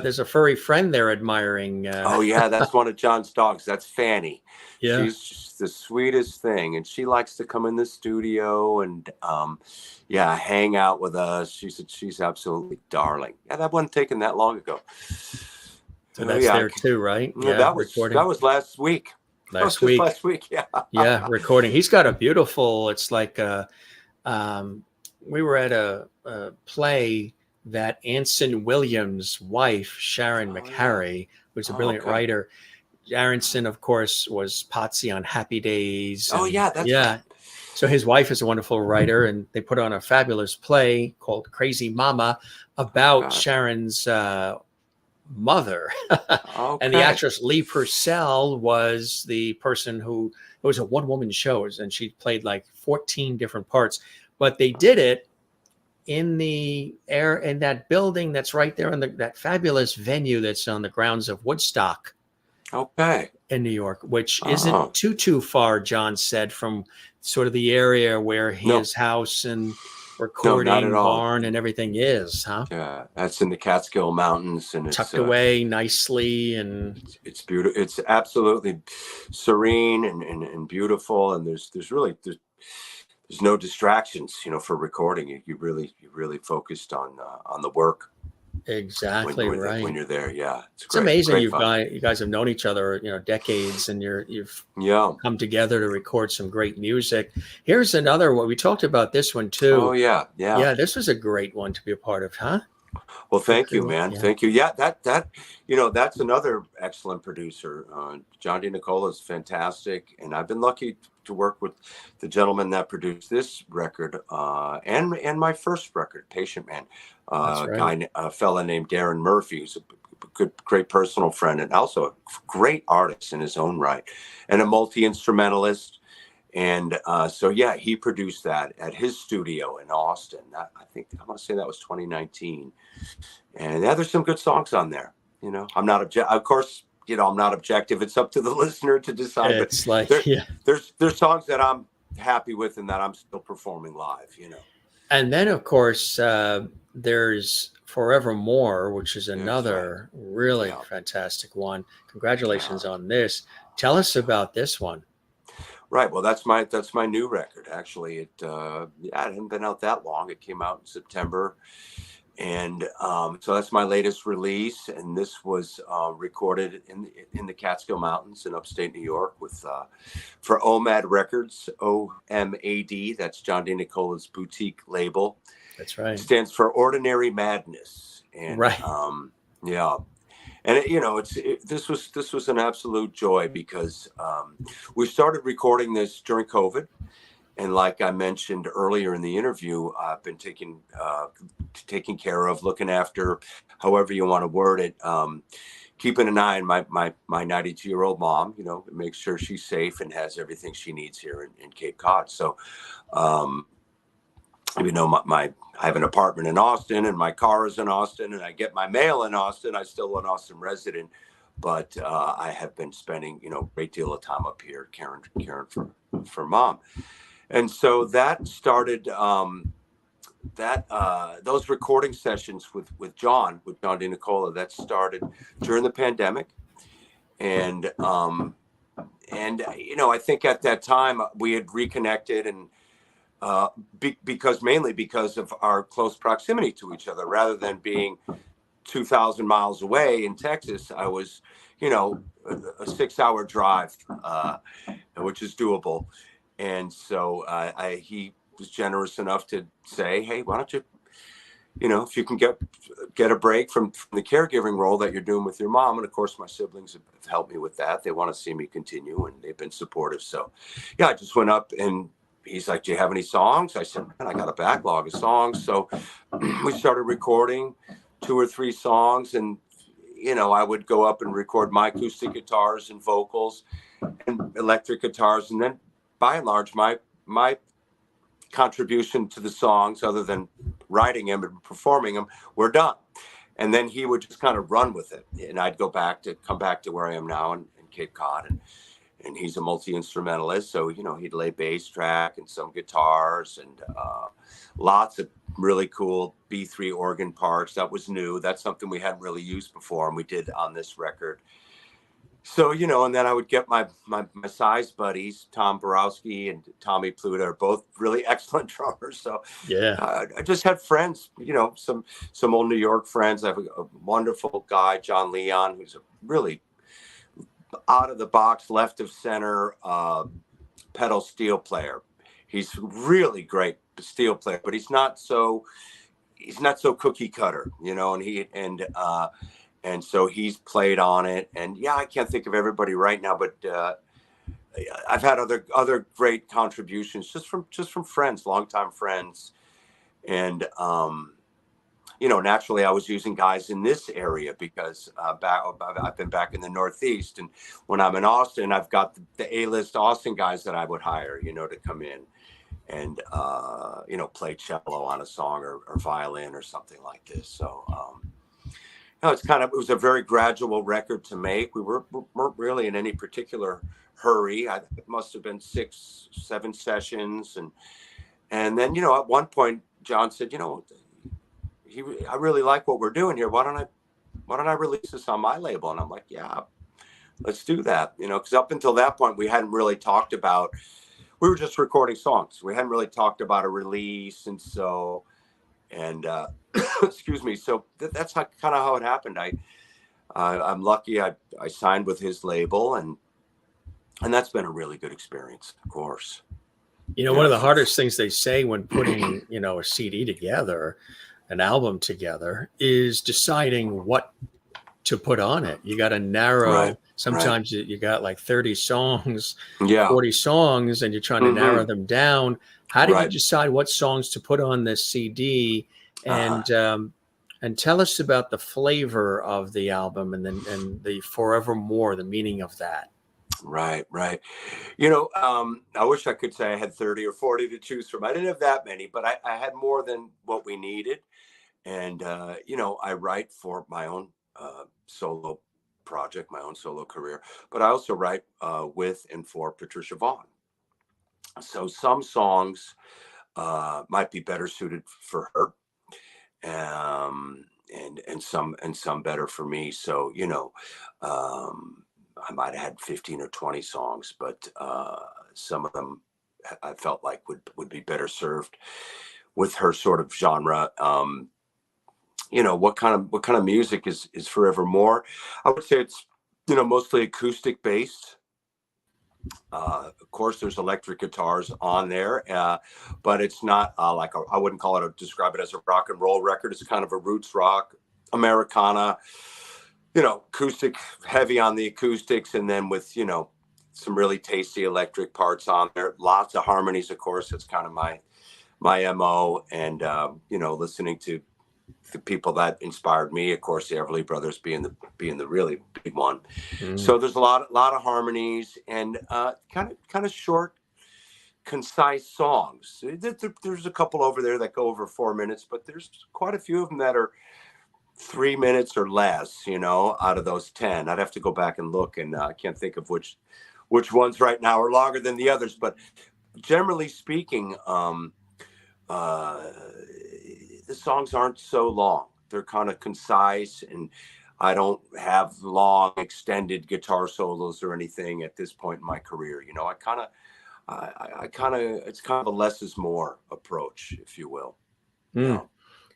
there's a furry friend there admiring. Oh yeah, that's one of John's dogs. That's Fanny. Yeah. She's just the sweetest thing, and she likes to come in the studio and hang out with us. She's absolutely darling. Yeah, that wasn't taken that long ago. So that's there too, right? Yeah, that was last week. Last week, yeah. Yeah, recording. He's got a beautiful. It's like we were at a play that Anson Williams' wife, Sharon McHarry, who's a brilliant writer. Aronson, of course, was Potsy on Happy Days. That's right. So his wife is a wonderful writer, and they put on a fabulous play called Crazy Mama about Sharon's mother. And the actress Lee Purcell was the person who, it was a one-woman show, and she played like 14 different parts. But they did it in that building that's right there in that fabulous venue that's on the grounds of Woodstock. Okay. In New York, which isn't too far, John said, from sort of the area where his house and recording barn and everything is, huh? Yeah, that's in the Catskill Mountains, and tucked away nicely, and it's beautiful. It's absolutely serene and beautiful, and there's no distractions, for recording. You really focused on the work. Exactly right. When you're there, yeah, it's amazing. You guys have known each other, decades, and you've come together to record some great music. Here's another one. We talked about this one too. Oh yeah. This was a great one to be a part of, huh? Well, thank you, man. Yeah. Thank you. Yeah, that that's another excellent producer. John DiNicola is fantastic, and I've been lucky to work with the gentleman that produced this record and my first record, Patient Man. A fella named Darren Murphy, who's a great personal friend, and also a great artist in his own right, and a multi-instrumentalist. And he produced that at his studio in Austin. I want to say that was 2019. And there's some good songs on there. I'm not of course, I'm not objective. It's up to the listener to decide. It's there's songs that I'm happy with and that I'm still performing live. And then, of course, there's Forevermore, which is another really fantastic one. Congratulations on this. Tell us about this one. Right. Well, that's my new record. Actually, it hadn't been out that long. It came out in September. And so that's my latest release. And this was recorded in the Catskill Mountains in upstate New York for OMAD Records, OMAD. That's John DiNicola's boutique label. That's right. It stands for Ordinary Madness. And, And this was an absolute joy because we started recording this during COVID. And like I mentioned earlier in the interview, I've been taking care of, looking after, however you want to word it, keeping an eye on my 92-year-old mom, make sure she's safe and has everything she needs here in Cape Cod. So, I have an apartment in Austin, and my car is in Austin, and I get my mail in Austin. I'm still an Austin resident, but I have been spending, a great deal of time up here caring for mom. And so that started those recording sessions with John DiNicola, that started during the pandemic. And I think at that time we had reconnected, and mainly because of our close proximity to each other, rather than being 2,000 miles away in Texas. I was, a 6-hour drive, which is doable. And so he was generous enough to say, hey, why don't you, if you can get a break from the caregiving role that you're doing with your mom. And of course, my siblings have helped me with that. They want to see me continue, and they've been supportive. So yeah, I just went up, and he's like, do you have any songs? I said, man, I got a backlog of songs. So we started recording 2 or 3 songs, and I would go up and record my acoustic guitars and vocals and electric guitars, and then by and large, my contribution to the songs, other than writing them and performing them, were done. And then he would just kind of run with it, and I'd come back to where I am now in Cape Cod, and he's a multi-instrumentalist, so he'd lay bass track and some guitars and lots of really cool B3 organ parts. That was new. That's something we hadn't really used before, and we did on this record. So, and then I would get my size buddies, Tom Borowski and Tommy Pluta, are both really excellent drummers. So yeah, I just had friends, some old New York friends. I have a wonderful guy, John Leon, who's a really out of the box, left of center pedal steel player. He's really great steel player, but he's not so cookie cutter, and so he's played on it. And yeah, I can't think of everybody right now, but I've had other great contributions just from friends, longtime friends. And naturally I was using guys in this area because I've been back in the Northeast, and when I'm in Austin, I've got the A-list Austin guys that I would hire, to come in and play cello on a song or violin or something like this. So it was a very gradual record to make. We weren't really in any particular hurry. It must have been 6-7 sessions, and then at one point John said, I really like what we're doing here. Why don't I release this on my label? And I'm like, yeah, let's do that. Because up until that point we hadn't really talked about. We were just recording songs. We hadn't really talked about a release, and excuse me. So that's kind of how it happened. I'm lucky. I signed with his label, and that's been a really good experience, of course. One of the hardest things they say when putting, a CD together, an album together, is deciding what to put on it. You got to narrow. Right. Sometimes you got like 30 songs, 40 songs, and you're trying to narrow them down. How did you decide what songs to put on this CD? And tell us about the flavor of the album, and the Forevermore, the meaning of that. Right. I wish I could say I had 30 or 40 to choose from. I didn't have that many, but I had more than what we needed. And, I write for my own solo project, my own solo career, but I also write with and for Patricia Vonne. So some songs might be better suited for her, and some better for me. So, I might have had 15 or 20 songs, but some of them I felt like would be better served with her sort of genre. What kind of music is Forevermore? I would say it's, mostly acoustic based. Of course, there's electric guitars on there, but it's not I wouldn't describe it as a rock and roll record. It's kind of a roots rock, Americana, acoustic, heavy on the acoustics, and then with, some really tasty electric parts on there. Lots of harmonies, of course. That's kind of my MO. And, listening to the people that inspired me, of course, the Everly Brothers being the really big one. So there's a lot of harmonies and kind of short, concise songs. There's a couple over there that go over 4 minutes, but there's quite a few of them that are 3 minutes or less, out of those 10. I'd have to go back and look, and I can't think of which ones right now are longer than the others, but generally speaking, the songs aren't so long. They're kind of concise, and I don't have long extended guitar solos or anything at this point in my career. It's kind of a less is more approach, if you will.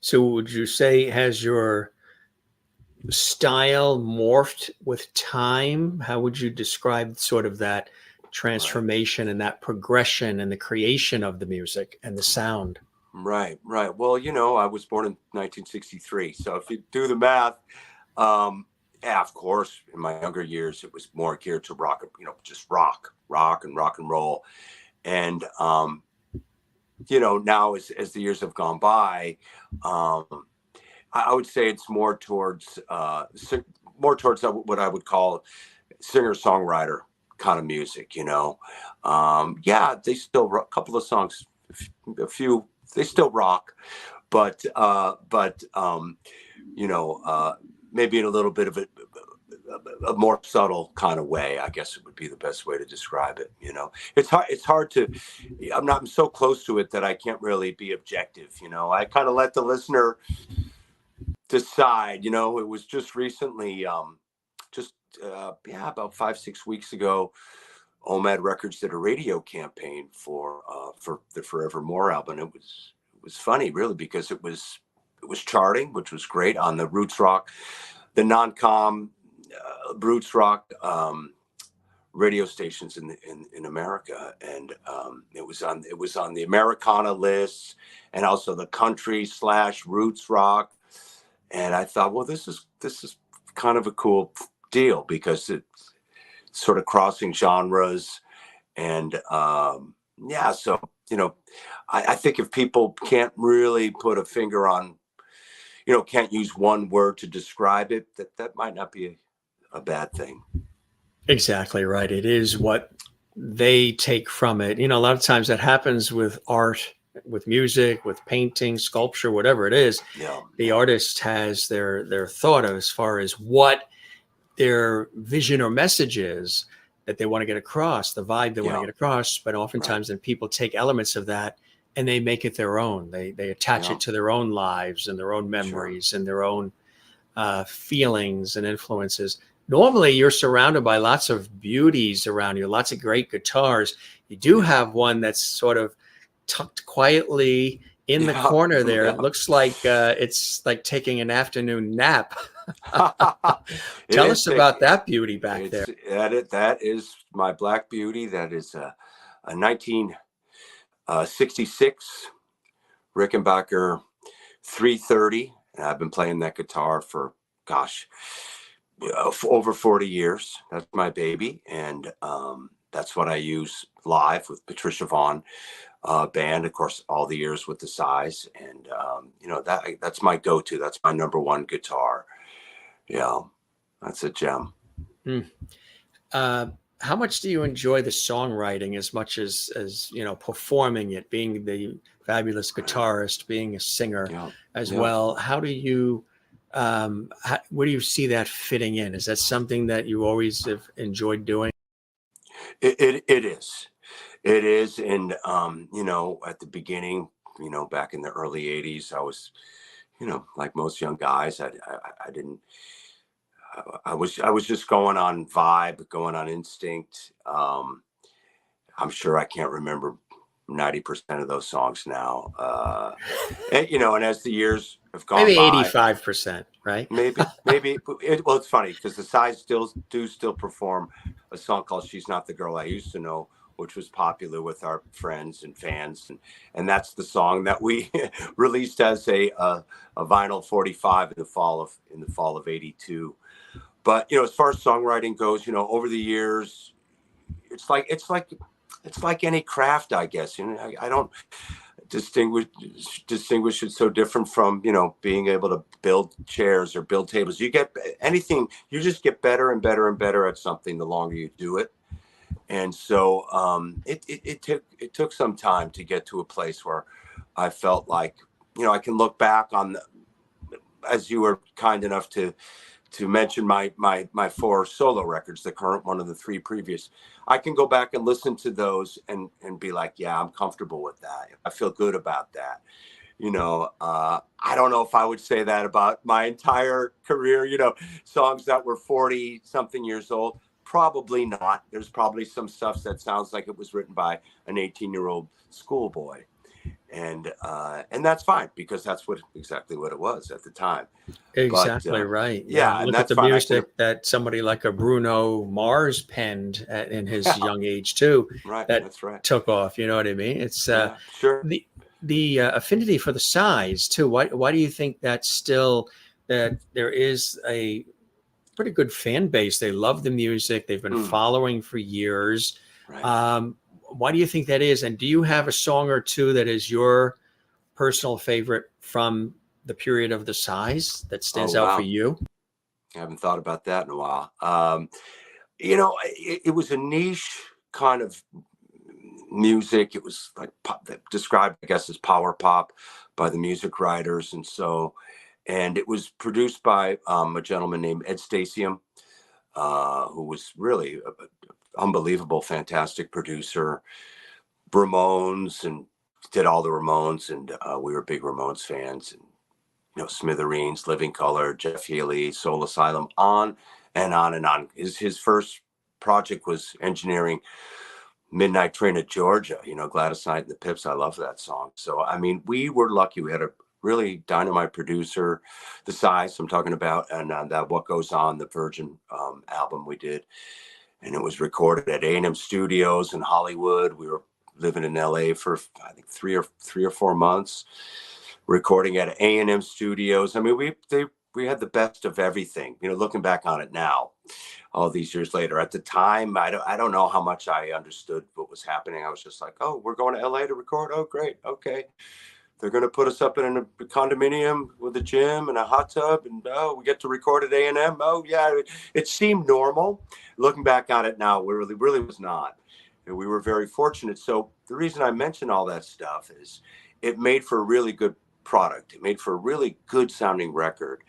So would you say, has your style morphed with time? How would you describe sort of that transformation and that progression and the creation of the music and the sound? Right. Well, I was born in 1963. So if you do the math, of course, in my younger years, it was more geared to rock, just rock and roll. And, now as the years have gone by, I would say it's more towards what I would call singer-songwriter kind of music, they still a couple of songs, a few, they still rock, but maybe in a little bit of a more subtle kind of way, I guess it would be the best way to describe it. It's hard to, I'm so close to it that I can't really be objective. I kind of let the listener decide. It was just recently, about 5-6 weeks ago, OMAD Records did a radio campaign for the Forevermore album. It was funny, really, because it was charting, which was great on the roots rock, the non-com roots rock radio stations in America, and it was on the Americana lists and also the country / roots rock. And I thought, well, this is kind of a cool deal because it's sort of crossing genres. And so I think if people can't really put a finger on, can't use one word to describe it, that might not be a bad thing. Exactly right. It is what they take from it. A lot of times that happens with art, with music, with painting, sculpture, whatever it is. The artist has their thought as far as what their vision or message is that they want to get across, the vibe they want to get across. But oftentimes then people take elements of that and they make it their own. They attach it to their own lives and their own memories and their own feelings and influences. Normally you're surrounded by lots of beauties around you, lots of great guitars. You do have one that's sort of tucked quietly in the corner there. It looks like it's like taking an afternoon nap. Tell us about that beauty back there. That is my Black Beauty. That is a 1966 Rickenbacker 330. And I've been playing that guitar for, over 40 years. That's my baby. And that's what I use live with Patricia Vonne band, of course, all the years with the size. And, that's my go-to. That's my number one guitar. That's a gem. How much do you enjoy the songwriting as much as performing it, being the fabulous guitarist, being a singer as well? How do you, where do you see that fitting in? Is that something that you always have enjoyed doing? It is. It is. And, at the beginning, back in the early 80s, I was, like most young guys, I was just going on vibe, going on instinct. I'm sure I can't remember 90% of those songs now. And as the years have gone maybe by, 85%, right? maybe. Well, it's funny because the Size still perform a song called "She's Not the Girl I Used to Know," which was popular with our friends and fans, and that's the song that we released as a vinyl 45 in the fall of '82. But as far as songwriting goes, over the years, it's like any craft, I guess. I don't distinguish it so different from being able to build chairs or build tables. You get anything, you just get better and better and better at something the longer you do it. And so it took some time to get to a place where I felt like I can look back on as you were kind enough to mention my 4 solo records, the current one and the 3 previous. I can go back and listen to those and be like, yeah, I'm comfortable with that. I feel good about that. I don't know if I would say that about my entire career, songs that were 40 something years old. Probably not. There's probably some stuff that sounds like it was written by an 18-year-old schoolboy. And that's fine, because that's exactly what it was at the time. Exactly, but, right. Yeah, And and look at that's the fine. music that somebody like a Bruno Mars penned in his young age too. Right, That that's right. took off. You know what I mean? It's Yeah, sure. The affinity for the size too. Why do you think that's still that there is a pretty good fan base? They love the music. They've been following for years. Right. Why do you think that is? And do you have a song or two that is your personal favorite from the period of the size that stands out for you? I haven't thought about that in a while. It was a niche kind of music. It was like pop, described, I guess, as power pop by the music writers. And it was produced by a gentleman named Ed Stasium, who was really an unbelievable, fantastic producer. Ramones, and did all the Ramones, and we were big Ramones fans. And Smithereens, Living Color, Jeff Healey, Soul Asylum, on and on and on. His first project was engineering Midnight Train to Georgia, Gladys Knight and the Pips. I love that song. So, I mean, we were lucky. We had a really dynamite producer, the size I'm talking about, and that What Goes On, the Virgin album we did. And it was recorded at A&M Studios in Hollywood. We were living in LA for, I think, 3 or 4 months, recording at A&M Studios. I mean, we had the best of everything. Looking back on it now, all these years later. At the time, I don't know how much I understood what was happening. I was just like, oh, we're going to LA to record. Oh, great. Okay. They're going to put us up in a condominium with a gym and a hot tub, and we get to record at A&M. Oh, yeah. It seemed normal. Looking back on it now, it really was not. And we were very fortunate. So the reason I mention all that stuff is it made for a really good product. It made for a really good sounding record.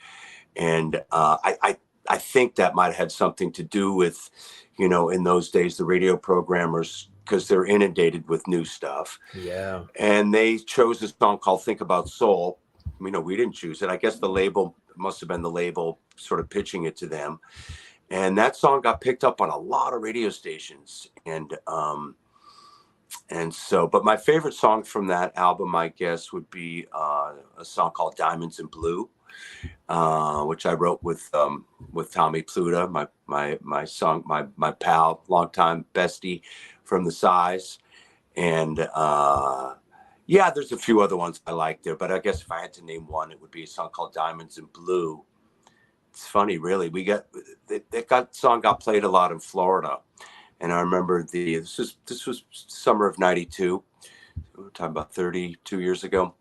And I think that might have had something to do with, in those days, the radio programmers, because they're inundated with new stuff. Yeah. And they chose a song called Think About Soul. We didn't choose it. I guess the label must have been the label sort of pitching it to them. And that song got picked up on a lot of radio stations. And so, but my favorite song from that album, I guess, would be a song called Diamonds in Blue, which I wrote with Tommy Pluta, my pal, longtime bestie from the Size. And yeah, there's a few other ones I like there, but I guess if I had to name one, it would be a song called Diamonds in Blue. It's funny, really. That song got played a lot in Florida, and I remember this was summer of '92. We're talking about 32 years ago,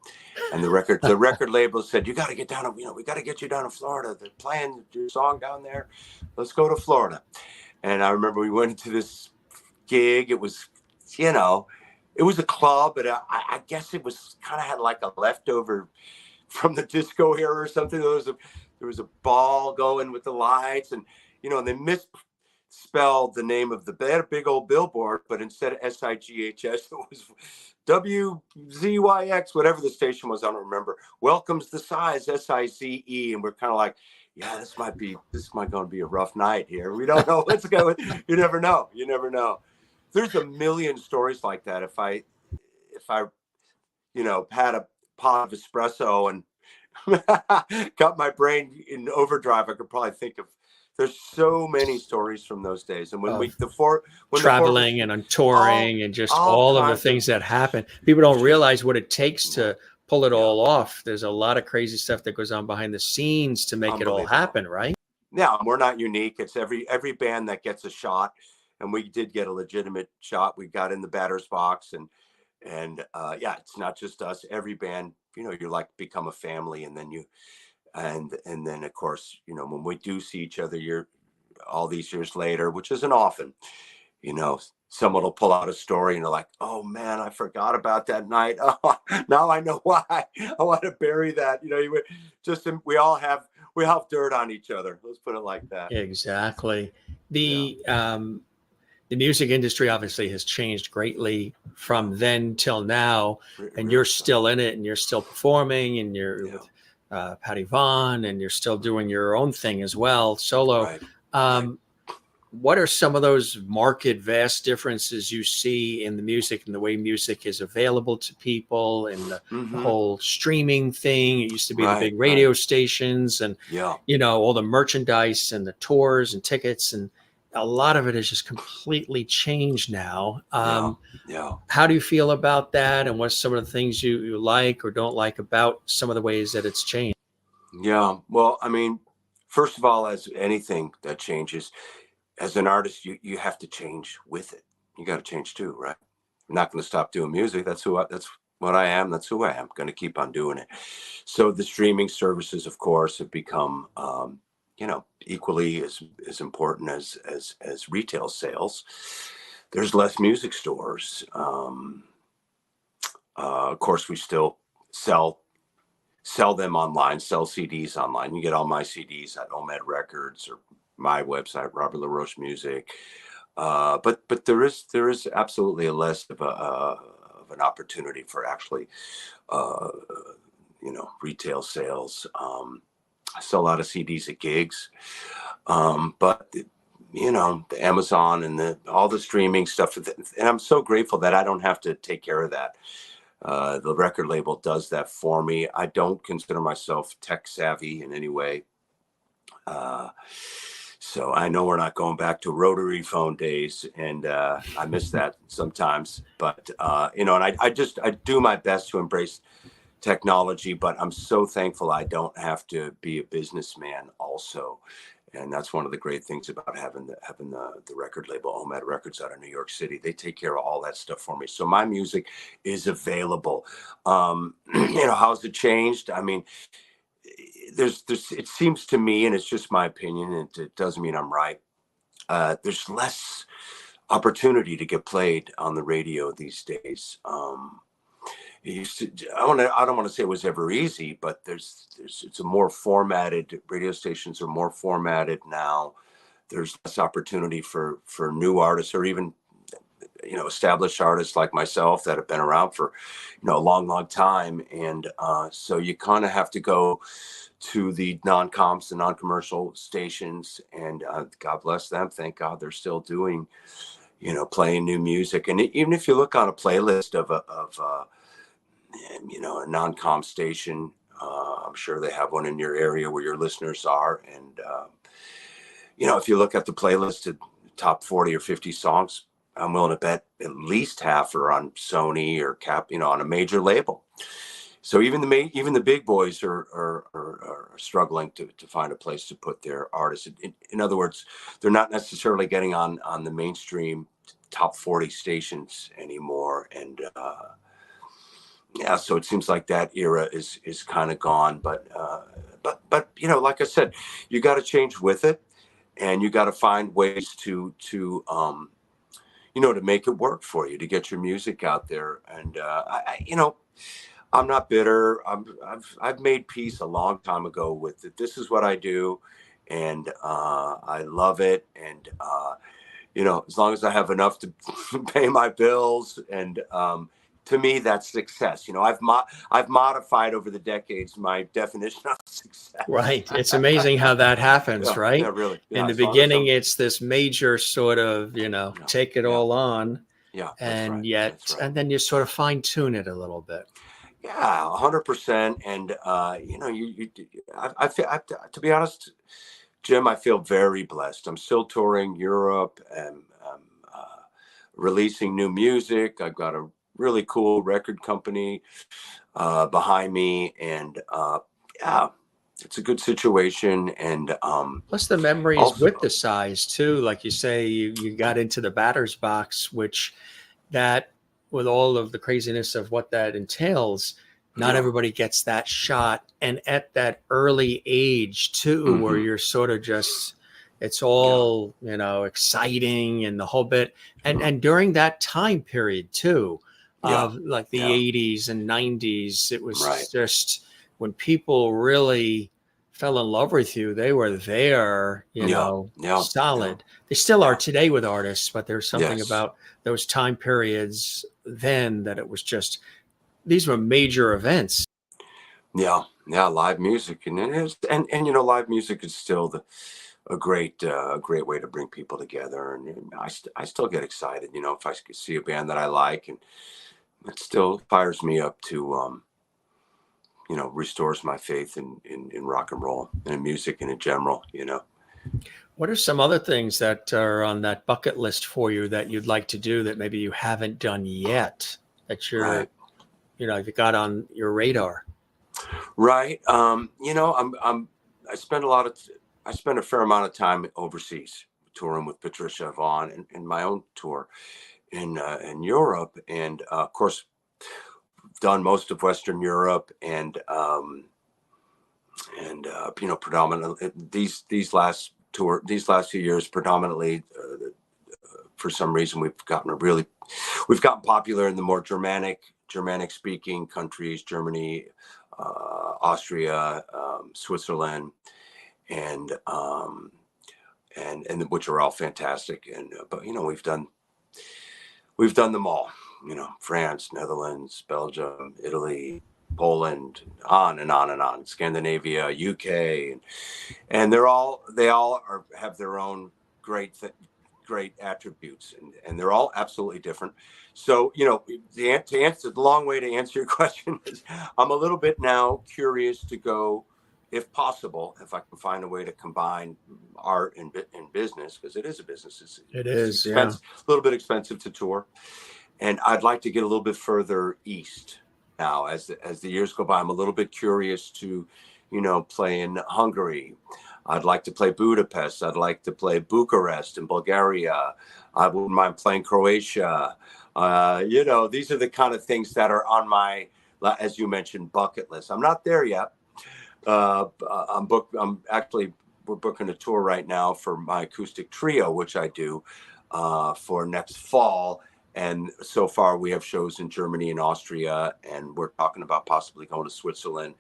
and the record label said, "You got to get down. We got to get you down to Florida. They're playing your song down there. Let's go to Florida." And I remember we went to this gig. It was, it was a club, but I guess it was kind of had like a leftover from the disco era or something. There was a ball going with the lights, and and they misspelled the name of they had a big old billboard, but instead of SIGHS, it was WZYX, whatever the station was, I don't remember. Welcome's the Size, SIZE, and we're kind of like, yeah, this might going to be a rough night here. We don't know what's going. You never know. There's a million stories like that. If I had a pot of espresso and got my brain in overdrive, I could probably think of. There's so many stories from those days, and when traveling and on touring and just all of the things that happen, people don't realize what it takes to pull it all off. There's a lot of crazy stuff that goes on behind the scenes to make it all happen, right? Yeah, we're not unique. It's every band that gets a shot, and we did get a legitimate shot. We got in the batter's box, and yeah, it's not just us. Every band, you're like become a family, and then and then of course, when we do see each other, you're all these years later, which isn't often, you know, someone will pull out a story and they're like, "Oh man, I forgot about that night. Oh, now I know why. I want to bury that." We all have dirt on each other. Let's put it like that. Exactly. Yeah, The music industry obviously has changed greatly from then till now, and you're really so. still in it, and you're still performing, and you're Yeah, with Patty Vonne, and you're still doing your own thing as well, solo. right, right. Um, what are some of those market vast differences you see in the music and the way music is available to people, and the Hmm. whole streaming thing? It used to be the Right, big right. radio stations and, Yeah, all the merchandise and the tours and tickets, and a lot of it has just completely changed now. yeah, yeah. How do you feel about that? And what's some of the things you like or don't like about some of the ways that it's changed? Yeah. Well, I mean, first of all, as anything that changes, as an artist, you have to change with it. You got to change too, right? I'm not going to stop doing music. That's what I am. That's who I am. Going to keep on doing it. So the streaming services, of course, have become, equally as important as retail sales. There's less music stores. Of course, we still sell sell them online, sell CDs online. You get all my CDs at OMED Records or my website, Robert LaRoche Music. But there is absolutely a less of an opportunity for actually uh, retail sales. I sell a lot of CDs at gigs, but the Amazon and all the streaming stuff, and I'm so grateful that I don't have to take care of that. The record label does that for me. I don't consider myself tech savvy in any way. Uh, so I know we're not going back to rotary phone days, and I miss that sometimes. But and I do my best to embrace technology, but I'm so thankful I don't have to be a businessman also. And that's one of the great things about having the record label OMED Records out of New York City. They take care of all that stuff for me. So my music is available. How's it changed? I mean, there's it seems to me, and it's just my opinion, and it doesn't mean I'm right. There's less opportunity to get played on the radio these days. It used to, I don't want to say it was ever easy, but it's a more formatted, radio stations are more formatted now. There's less opportunity for new artists, or even established artists like myself that have been around for a long time. And so you kind of have to go to the non-comps, the non-commercial stations, and God bless them, thank God they're still doing playing new music. And even if you look on a playlist of a non-com station, I'm sure they have one in your area where your listeners are. And if you look at the playlist of top 40 or 50 songs, I'm willing to bet at least half are on Sony or on a major label. So even the big boys are struggling to find a place to put their artists. In other words, they're not necessarily getting on the mainstream top 40 stations anymore. And yeah, so it seems like that era is kind of gone. But like I said, you got to change with it, and you got to find ways to make it work for you, to get your music out there. And I'm not bitter. I've made peace a long time ago with it. This is what I do, and I love it. And as long as I have enough to pay my bills, and to me, that's success. I've modified over the decades my definition of success. Right. It's amazing how that happens, Yeah, yeah, right? really. In Yeah, the as long as beginning, I'm. it's this major sort of, Yeah, take it yeah, all on, yeah. That's and right. That's yet, right. and then you sort of fine tune it a little bit. Yeah, 100%. And I feel, to be honest, Jim, I feel very blessed. I'm still touring Europe, and releasing new music. I've got a really cool record company behind me, and yeah, it's a good situation. And Plus the memories also, with the size too. Like you say, you got into the batter's box, which that with all of the craziness of what that entails, not yeah. everybody gets that shot. And at that early age too, where Hmm. you're sort of just it's Yeah. all, exciting and the whole bit. And during that time period too, Yeah. of like the Yeah. 80s and 90s, it Right. was just when people really fell in love with you, they were there, Yeah. Yeah. Yeah. solid. They still are Yeah. today with artists, but there's something Yes. about those time periods then that it was just these were major events. Yeah. Yeah. Live music, and it is, and live music is still a great way to bring people together. And I still get excited, if I see a band that I like, and it still fires me up to, restores my faith in rock and roll and in music and in general. What are some other things that are on that bucket list for you that you'd like to do that maybe you haven't done yet that Right. you got on your radar? Right. I spend a lot of, I spend a fair amount of time overseas touring with Patricia Vonne, and my own tour in Europe. And of course, done most of Western Europe, predominantly these last few years, predominantly, for some reason, we've gotten popular in the more Germanic speaking countries: Germany, Austria, Switzerland, and which are all fantastic. And but we've done them all. France, Netherlands, Belgium, Italy, Poland, on and on and on. Scandinavia, UK, and they all have their own great attributes, and they're all absolutely different. So, the long way to answer your question is, I'm a little bit now curious to go, if possible, if I can find a way to combine art and business, because it is a business. It It's is, yeah. expensive, a little bit expensive to tour, and I'd like to get a little bit further east now. As the years go by, I'm a little bit curious to, play in Hungary. I'd like to play Budapest. I'd like to play Bucharest in Bulgaria. I wouldn't mind playing Croatia. These are the kind of things that are on my, as you mentioned, bucket list. I'm not there yet. We're booking a tour right now for my acoustic trio, which I do for next fall. And so far, we have shows in Germany and Austria, and we're talking about possibly going to Switzerland.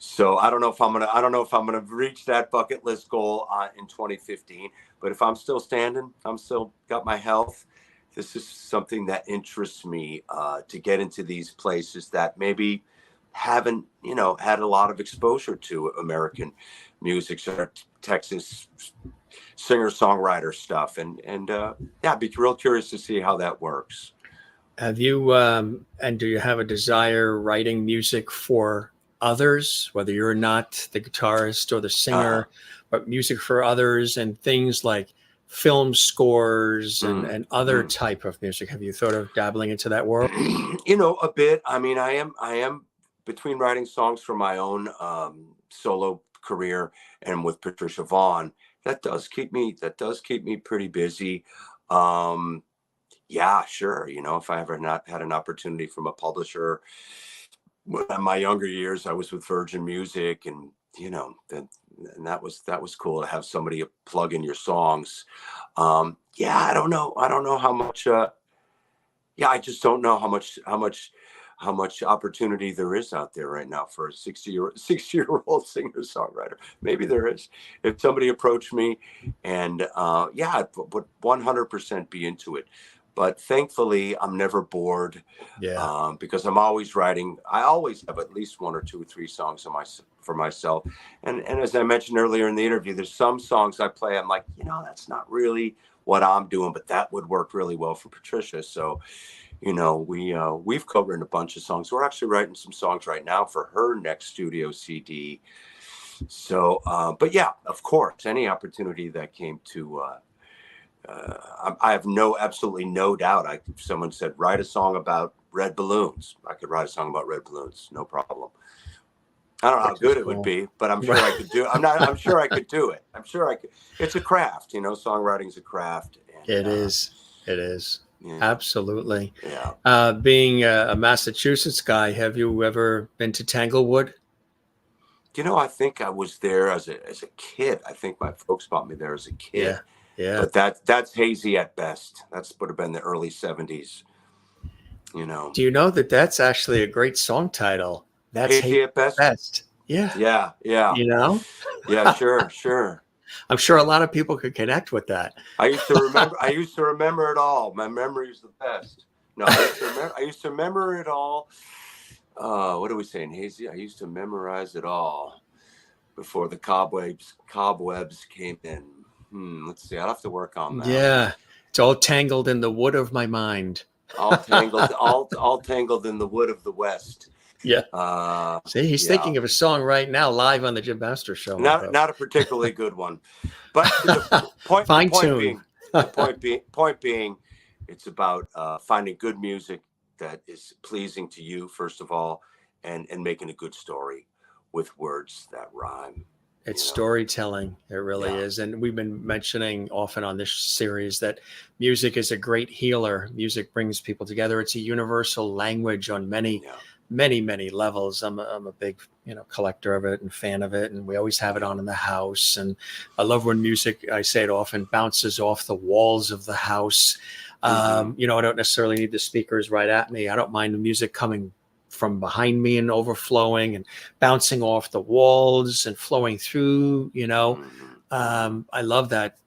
So I don't know if I'm gonna reach that bucket list goal in 2015. But if I'm still standing, I'm still got my health. This is something that interests me, to get into these places that maybe haven't, had a lot of exposure to American music, so Texas singer-songwriter stuff. And yeah, I'd be real curious to see how that works. Have you and do you have a desire writing music for others, whether you're not the guitarist or the Uh-huh. singer, but music for others and things like film scores and, Mm. and other Mm. type of music? Have you thought of dabbling into that world? A bit. I mean, I am between writing songs for my own solo career and with Patricia Vonne. That does keep me pretty busy. Um, yeah, sure. If I ever not had an opportunity from a publisher, in my younger years, I was with Virgin Music, and that was cool to have somebody plug in your songs. Yeah, I don't know how much. Yeah, I just don't know how much opportunity there is out there right now for a 60-year-old singer songwriter. Maybe there is. If somebody approached me, and yeah, I would 100% be into it. But thankfully, I'm never bored, Yeah. because I'm always writing. I always have at least one or two or three songs for myself. And as I mentioned earlier in the interview, there's some songs I play, I'm like, that's not really what I'm doing, but that would work really well for Patricia. So, we've covered a bunch of songs. We're actually writing some songs right now for her next studio CD. So, but yeah, of course, any opportunity that came to, I have absolutely no doubt. If someone said, write a song about red balloons, I could write a song about red balloons, no problem. I don't know how which is good it would cool. be, but I'm sure I could do. I'm sure I could do it. I'm sure I could. It's a craft, Songwriting's a craft, It and is. It is. you know, Absolutely. yeah. Being a Massachusetts guy, have you ever been to Tanglewood? I think I was there as a kid. I think my folks brought me there as a kid, Yeah. Yeah. but that's hazy at best. That's would have been the early '70s. Do you know that that's actually a great song title? That's Hate Hazy at best. Best. Yeah. Yeah, yeah, You know, yeah. Sure, sure. I'm sure a lot of people could connect with that. I used to remember. I used to remember it all. My memory is the best. No, I used to remember it all. What are we saying, hazy? I used to memorize it all before the cobwebs came in. Let's see. I'll have to work on that. Yeah. It's all tangled in the wood of my mind. All tangled, all tangled in the wood of the West. Yeah. See, he's thinking of a song right now, live on the Jim Masters Show. Not a particularly good one, but the point being, it's about finding good music that is pleasing to you first of all, and making a good story with words that rhyme. It's storytelling. It really is. And we've been mentioning often on this series that music is a great healer. Music brings people together. It's a universal language on many levels. I'm a big, collector of it and fan of it. And we always have it on in the house. And I love when music, I say it often, bounces off the walls of the house. I don't necessarily need the speakers right at me. I don't mind the music coming from behind me and overflowing and bouncing off the walls and flowing through, I love that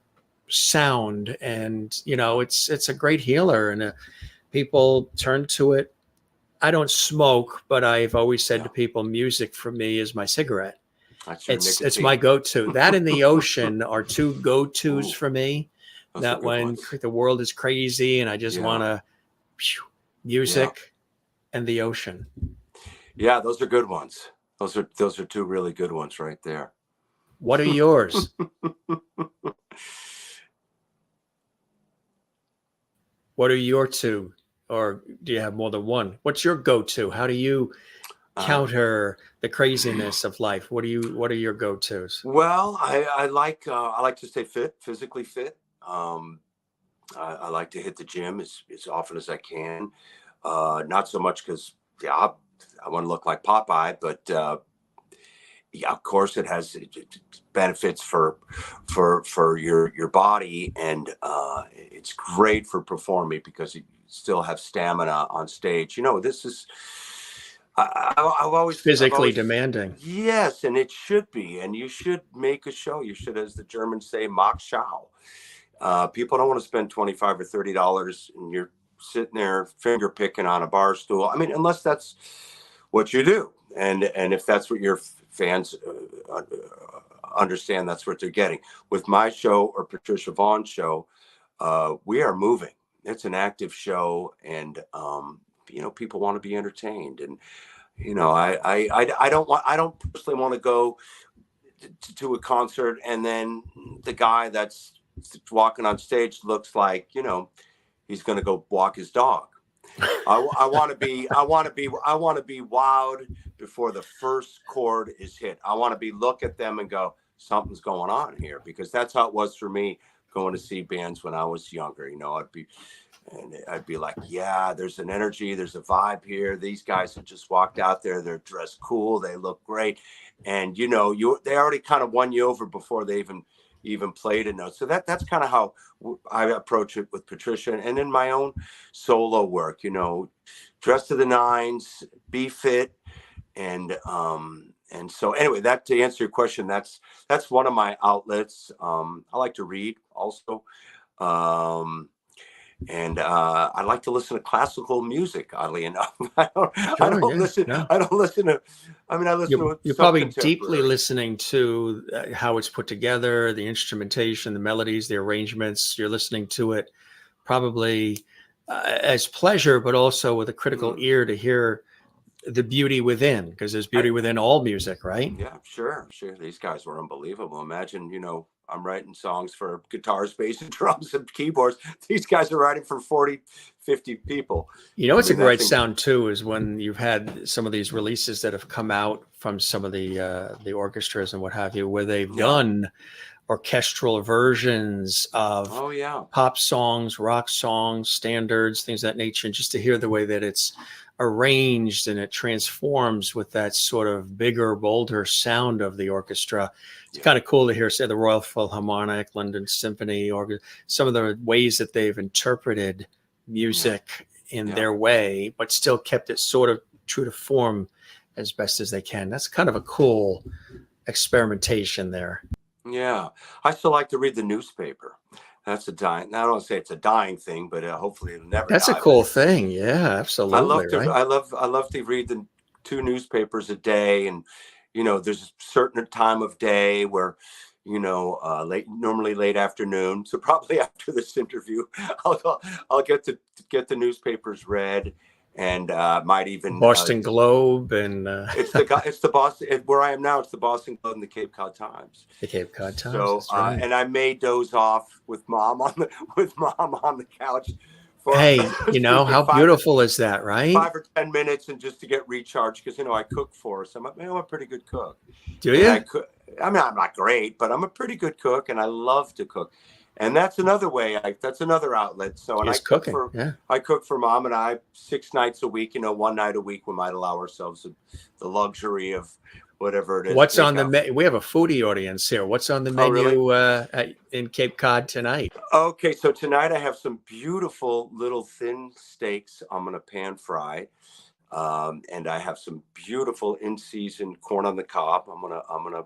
sound, and, it's a great healer, and people turn to it. I don't smoke, but I've always said to people, music for me is my cigarette. It's my go-to. That and the ocean are two go-tos for me. That when the world is crazy and I just want to music and the ocean. Yeah, those are good ones. Those are two really good ones right there. What are yours? What are your two? Or do you have more than one? What's your go-to? How do you counter the craziness of life? What are your go-tos? Well, I like to stay fit, physically fit. I like to hit the gym as often as I can. Not so much because I want to look like Popeye, but of course it has benefits for your body, and it's great for performing because you still have stamina on stage. This is I've always physically demanding. Yes, and it should be, and you should make a show. You should, as the Germans say, mach Schau. People don't want to spend $25 or $30 and you're sitting there finger picking on a bar stool. I mean, unless that's what you do. And if that's what your fans understand, that's what they're getting. With my show or Patricia Vonne's show, we are moving. It's an active show, and people want to be entertained. And I don't personally want to go to a concert and then the guy that's walking on stage looks like he's going to go walk his dog. I want to be wowed before the first chord is hit. I want to look at them and go, something's going on here, because that's how it was for me going to see bands when I was younger. I'd be like, yeah, there's an energy, there's a vibe here. These guys have just walked out there. They're dressed cool. They look great. And, they already kind of won you over before they even played a note. So that's kind of how I approach it with Patricia, and in my own solo work, dress to the nines, be fit. And so anyway, that, to answer your question, that's one of my outlets. I like to read also. And I like to listen to classical music, oddly enough. I listen to. I mean, I listen to. You're probably deeply listening to how it's put together, the instrumentation, the melodies, the arrangements. You're listening to it probably as pleasure, but also with a critical ear to hear the beauty within, because there's beauty within all music, right? Yeah, sure. These guys were unbelievable. Imagine, I'm writing songs for guitars, bass, and drums and keyboards. These guys are writing for 40, 50 people. You know, I it's a mean, great sound too, is when you've had some of these releases that have come out from some of the orchestras and what have you, where they've done orchestral versions of pop songs, rock songs, standards, things of that nature, and just to hear the way that it's arranged and it transforms with that sort of bigger, bolder sound of the orchestra. It's kind of cool to hear, say, the Royal Philharmonic, London Symphony, or some of the ways that they've interpreted music in their way, but still kept it sort of true to form as best as they can. That's kind of a cool experimentation there. Yeah, I still like to read the newspaper. That's a dying. I don't want to say it's a dying thing, but hopefully it'll never. That's die. a cool thing. Yeah, absolutely. I love to read the 2 newspapers a day, and there's a certain time of day where, normally late afternoon. So probably after this interview, I'll get the newspapers read. And might even Boston Globe and it's the Boston, where I am now. It's the Boston Globe and the Cape Cod Times. The Cape Cod Times. So right. And I may doze off with mom on the couch. Hey, how beautiful is that, right? 5 or 10 minutes, and just to get recharged, because I cook for us. I'm a pretty good cook. Do you? I'm not great, but I'm a pretty good cook, and I love to cook. And that's another way. That's another outlet. So, and I cook for mom and I 6 nights a week. 1 night a week we might allow ourselves the luxury of whatever it is. What's on the menu? We have a foodie audience here. What's on the menu in Cape Cod tonight? Okay, so tonight I have some beautiful little thin steaks I'm going to pan fry. And I have some beautiful in-season corn on the cob. I'm gonna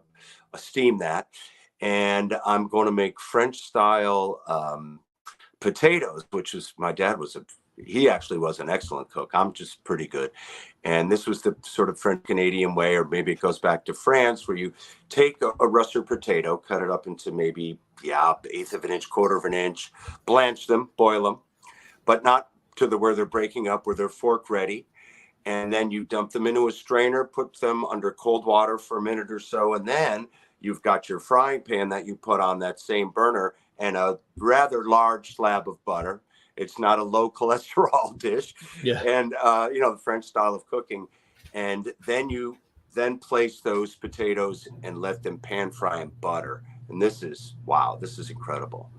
steam that. And I'm going to make French style potatoes, which is, my dad he actually was an excellent cook. I'm just pretty good. And this was the sort of French Canadian way, or maybe it goes back to France, where you take a russet potato, cut it up into maybe, 1/8 of an inch, 1/4 of an inch, blanch them, boil them, but not to where they're breaking up, where they're fork ready. And then you dump them into a strainer, put them under cold water for a minute or so, and then you've got your frying pan that you put on that same burner, and a rather large slab of butter. It's not a low cholesterol dish. Yeah. And, the French style of cooking. And then you place those potatoes and let them pan fry in butter. And this is incredible.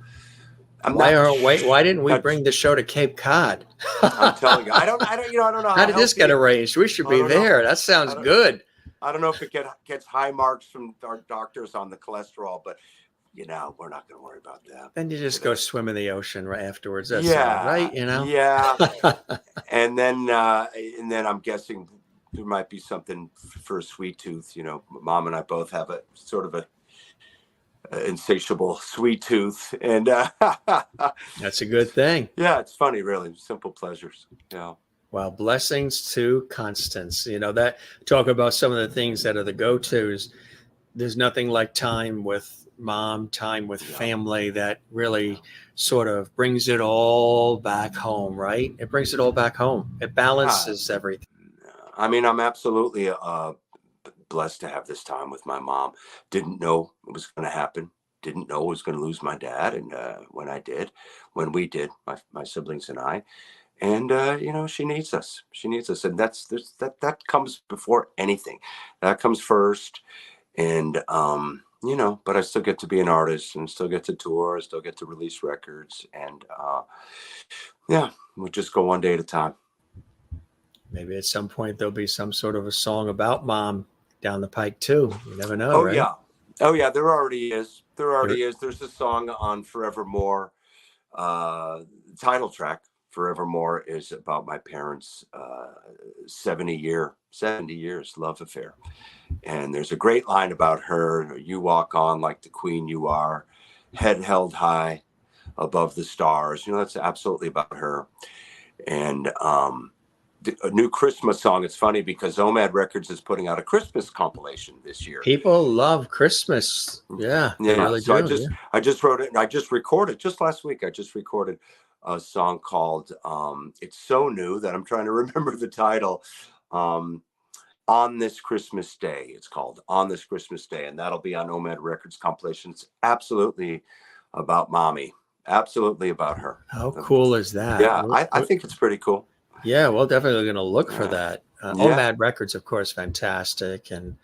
Why didn't we bring the show to Cape Cod? I'm telling you, I don't know. How did this get arranged? We should be there. That sounds good. I don't know if it gets high marks from our doctors on the cholesterol, but we're not going to worry about that. Then you just go swim in the ocean right afterwards. That's right. Yeah. And then I'm guessing there might be something for a sweet tooth. Mom and I both have a sort of a insatiable sweet tooth, and that's a good thing. Yeah, it's funny, really. Simple pleasures. Yeah. Well, blessings to Constance. That talk about some of the things that are the go-tos. There's nothing like time with mom, time with family that really sort of brings it all back home, right? It brings it all back home. It balances everything. I mean, I'm absolutely blessed to have this time with my mom. Didn't know it was going to happen. Didn't know I was going to lose my dad. And when we did, my siblings and I, and she needs us. And that comes before anything. That comes first. And but I still get to be an artist, and still get to tour, I still get to release records, and we'll just go one day at a time. Maybe at some point there'll be some sort of a song about mom down the pike too. You never know. Right? Oh yeah, there already is. There's a song on Forevermore. Title track Forevermore is about my parents' 70 years love affair. And there's a great line about her: "You walk on like the queen you are, head held high above the stars." That's absolutely about her. And a new Christmas song. It's funny because OMAD Records is putting out a Christmas compilation this year. People love Christmas. Yeah. Really so do. I just wrote it. I just recorded just last week. I just recorded a song called It's So New that I'm trying to remember the title. On This Christmas Day. It's called On This Christmas Day, and that'll be on Nomad Records compilation. It's absolutely about mommy, absolutely about her. How cool is that? Yeah, I think it's pretty cool. Yeah, we're definitely going to look for that. Yeah. Mad Records, of course, fantastic. And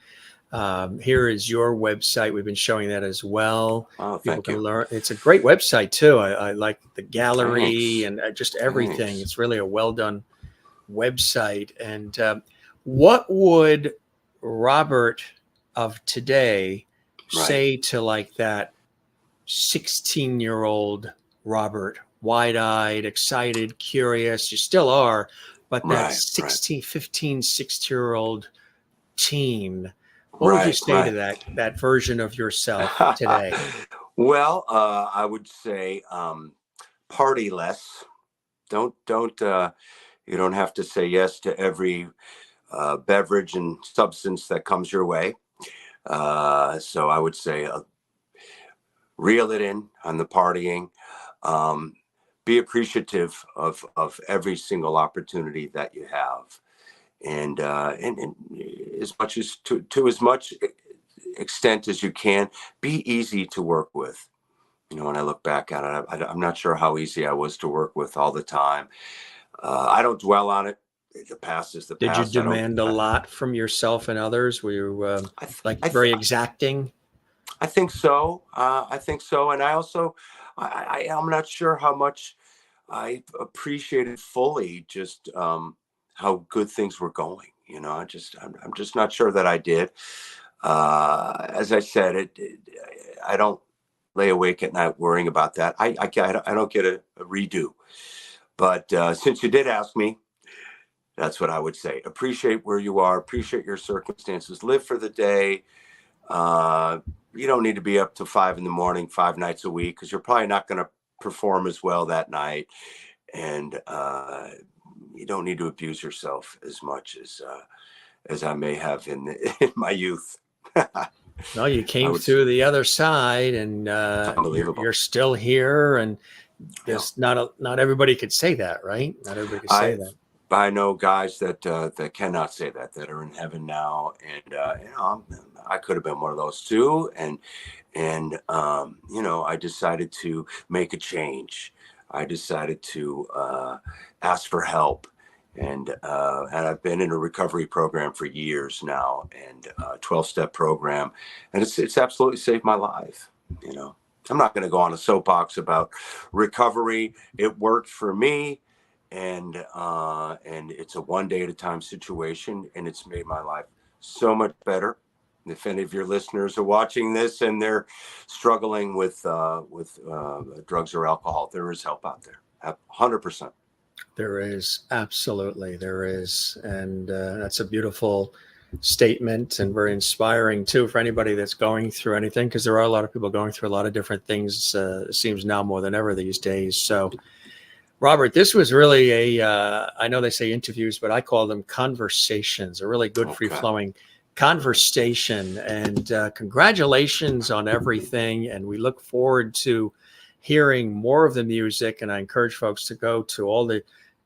here is your website. We've been showing that as well. Oh, People thank can you. learn. It's a great website too. I like the gallery Thanks. and just everything. Thanks. It's really a well done website. And what would Robert of today Right. say to like that 16-year-old Robert, wide-eyed, excited, curious? You still are, but that Right, 16, 15, 16-year-old teen, what would you say to that version of yourself today? Well, I would say party less. Don't you don't have to say yes to every beverage and substance that comes your way. So I would say reel it in on the partying. Be appreciative of every single opportunity that you have, and as much as to as much extent as you can, be easy to work with. You know, when I look back at it, I'm not sure how easy I was to work with all the time. I don't dwell on it. The past is the Did you past. I don't. demand a lot from yourself and others? Were you very exacting? I think so. I think so. And I also, I'm not sure how much I appreciated fully just how good things were going. You know, I'm just not sure that I did. As I said, I don't lay awake at night worrying about that. I don't get a redo. But since you did ask me, that's what I would say. Appreciate where you are. Appreciate your circumstances. Live for the day. You don't need to be up to 5 a.m, 5 nights a week, because you're probably not going to perform as well that night. And you don't need to abuse yourself as much as I may have in my youth. No, you came through the other side, and unbelievable. You're still here, and there's not everybody could say that, right? Not everybody could say that. I know guys that cannot say that are in heaven now, and you know, I could have been one of those too, and you know, I decided to make a change. I decided to ask for help, and I've been in a recovery program for years now, and a 12-step program, and it's absolutely saved my life. You know, I'm not going to go on a soapbox about recovery. It worked for me. And it's a one day at a time situation, and it's made my life so much better. If any of your listeners are watching this and they're struggling with drugs or alcohol, there is help out there. 100%. There is, absolutely, there is, and that's a beautiful statement and very inspiring too for anybody that's going through anything, because there are a lot of people going through a lot of different things. It seems now more than ever these days. So, Robert, this was really I know they say interviews, but I call them conversations, a really good free-flowing conversation. And congratulations on everything. And we look forward to hearing more of the music. And I encourage folks to go to all the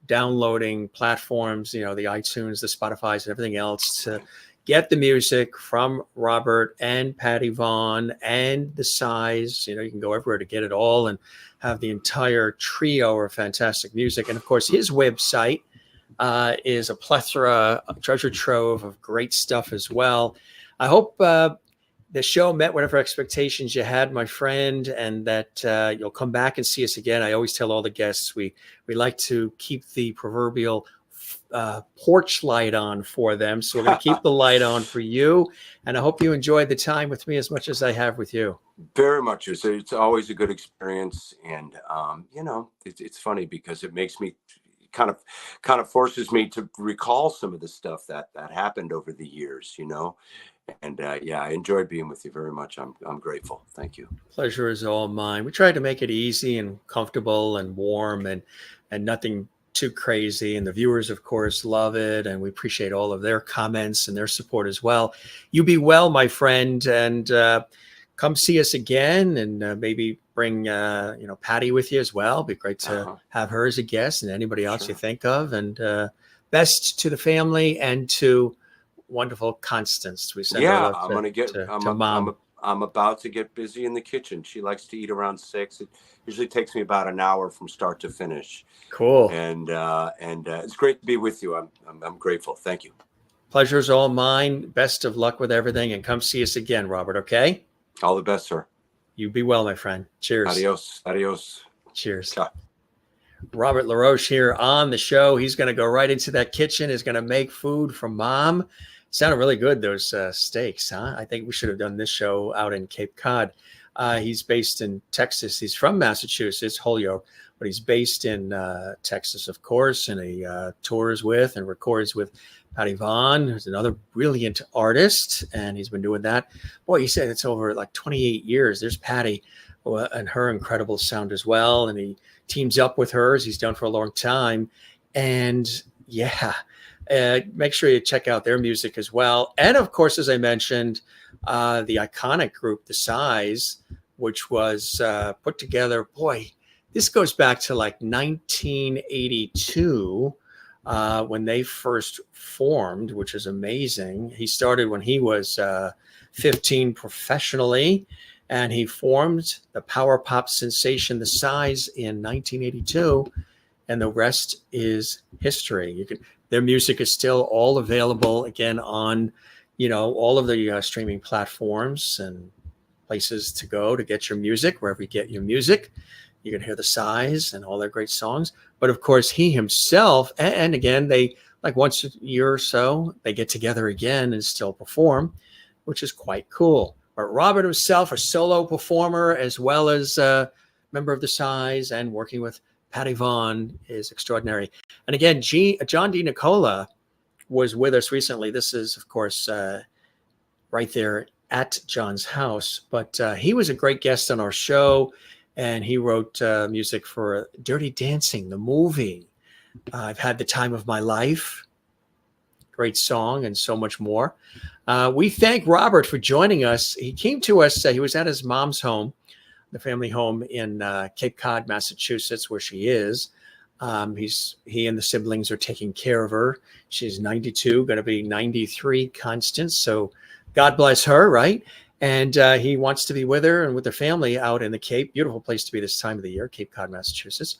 downloading platforms, you know, the iTunes, the Spotify's, and everything else, to get the music from Robert and Patty Vonne and the Size. You know, you can go everywhere to get it all and have the entire trio of fantastic music. And of course, his website is a plethora, a treasure trove of great stuff as well. I hope the show met whatever expectations you had, my friend, and that you'll come back and see us again. I always tell all the guests we like to keep the proverbial porch light on for them. So we're going to keep the light on for you. And I hope you enjoyed the time with me as much as I have with you. Very much. It's always a good experience. And, you know, it's funny because it makes me kind of forces me to recall some of the stuff that happened over the years, you know. And yeah, I enjoyed being with you very much. I'm grateful. Thank you. Pleasure is all mine. We tried to make it easy and comfortable and warm and nothing too crazy. And the viewers, of course, love it. And we appreciate all of their comments and their support as well. You be well, my friend, and come see us again, and maybe bring Patty with you as well. It'd be great to have her as a guest, and anybody else you think of. And best to the family and to wonderful Constance. We send our Yeah, love I'm gonna get. to mom. I'm about to get busy in the kitchen. She likes to eat around 6. It usually takes me about an hour from start to finish. Cool. And it's great to be with you. I'm grateful. Thank you. Pleasure's all mine. Best of luck with everything, and come see us again, Robert. Okay. All the best, sir. You be well, my friend. Cheers. Adios. Adios. Cheers. Ciao. Robert LaRoche here on the show. He's going to go right into that kitchen. He's going to make food for mom. Sounded really good, those steaks, huh? I think we should have done this show out in Cape Cod. He's based in Texas. He's from Massachusetts, Holyoke, but he's based in Texas, of course, and he tours with and records with Patty Vonne, who's another brilliant artist, and he's been doing that. Boy, he said it's over like 28 years. There's Patty and her incredible sound as well, and he teams up with her as he's done for a long time. And yeah, make sure you check out their music as well. And of course, as I mentioned, the iconic group, The Size, which was put together, boy, this goes back to like 1982 when they first formed, which is amazing. He started when he was 15 professionally, and he formed the power pop sensation The Size in 1982, and the rest is history. Their music is still all available again on, all of the streaming platforms and places to go to get your music. Wherever you get your music, you can hear The Size and all their great songs. But of course, he himself, and again, they like once a year or so, they get together again and still perform, which is quite cool. But Robert himself, a solo performer, as well as a member of The Size and working with Patty Vonne, is extraordinary. And again, John D. Nicola was with us recently. This is, of course, right there at John's house. But he was a great guest on our show, and he wrote music for Dirty Dancing, the movie. I've Had the Time of My Life. Great song, and so much more. We thank Robert for joining us. He came to us. He was at his mom's home, the family home in Cape Cod, Massachusetts, where she is. He and the siblings are taking care of her. She's 92, going to be 93, Constance. So God bless her, right? And he wants to be with her and with their family out in the Cape. Beautiful place to be this time of the year, Cape Cod, Massachusetts.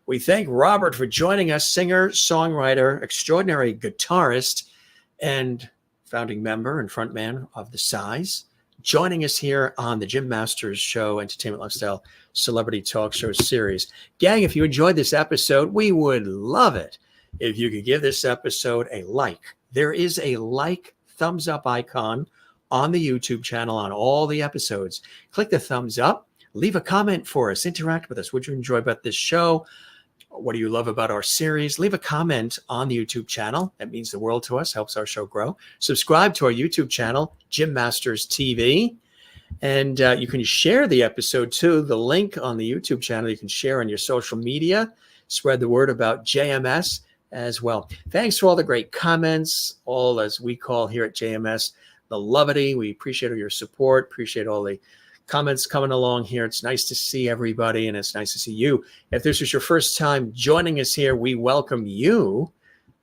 We thank Robert for joining us, singer, songwriter, extraordinary guitarist, and founding member and frontman of The Size, joining us here on the Jim Masters Show, Entertainment Lifestyle Celebrity Talk Show series. Gang, if you enjoyed this episode, we would love it if you could give this episode a like. There is a like thumbs up icon on the YouTube channel on all the episodes. Click the thumbs up, leave a comment for us, interact with us. What you enjoy about this show? What do you love about our series? Leave a comment on the YouTube channel. That means the world to us, helps our show grow. Subscribe to our YouTube channel, Jim Masters TV. And you can share the episode too. The link on the YouTube channel you can share on your social media. Spread the word about JMS as well. Thanks for all the great comments, all as we call here at JMS, the levity. We appreciate all your support, appreciate all the comments coming along here. It's nice to see everybody, and it's nice to see you. If this was your first time joining us here, we welcome you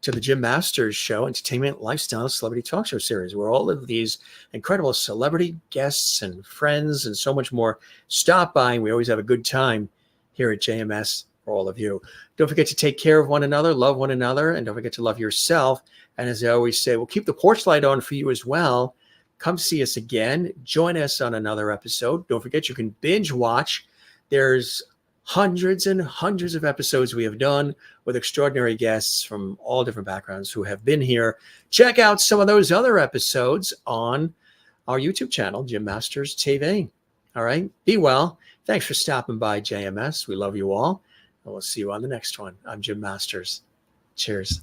to the Jim Masters Show, Entertainment Lifestyle Celebrity Talk Show series, where all of these incredible celebrity guests and friends and so much more stop by. We always have a good time here at JMS for all of you. Don't forget to take care of one another, love one another, and don't forget to love yourself. And as I always say, we'll keep the porch light on for you as well. Come see us again. Join us on another episode. Don't forget, you can binge watch. There's hundreds and hundreds of episodes we have done with extraordinary guests from all different backgrounds who have been here. Check out some of those other episodes on our YouTube channel, Jim Masters TV. All right. Be well. Thanks for stopping by, JMS. We love you all. And we'll see you on the next one. I'm Jim Masters. Cheers.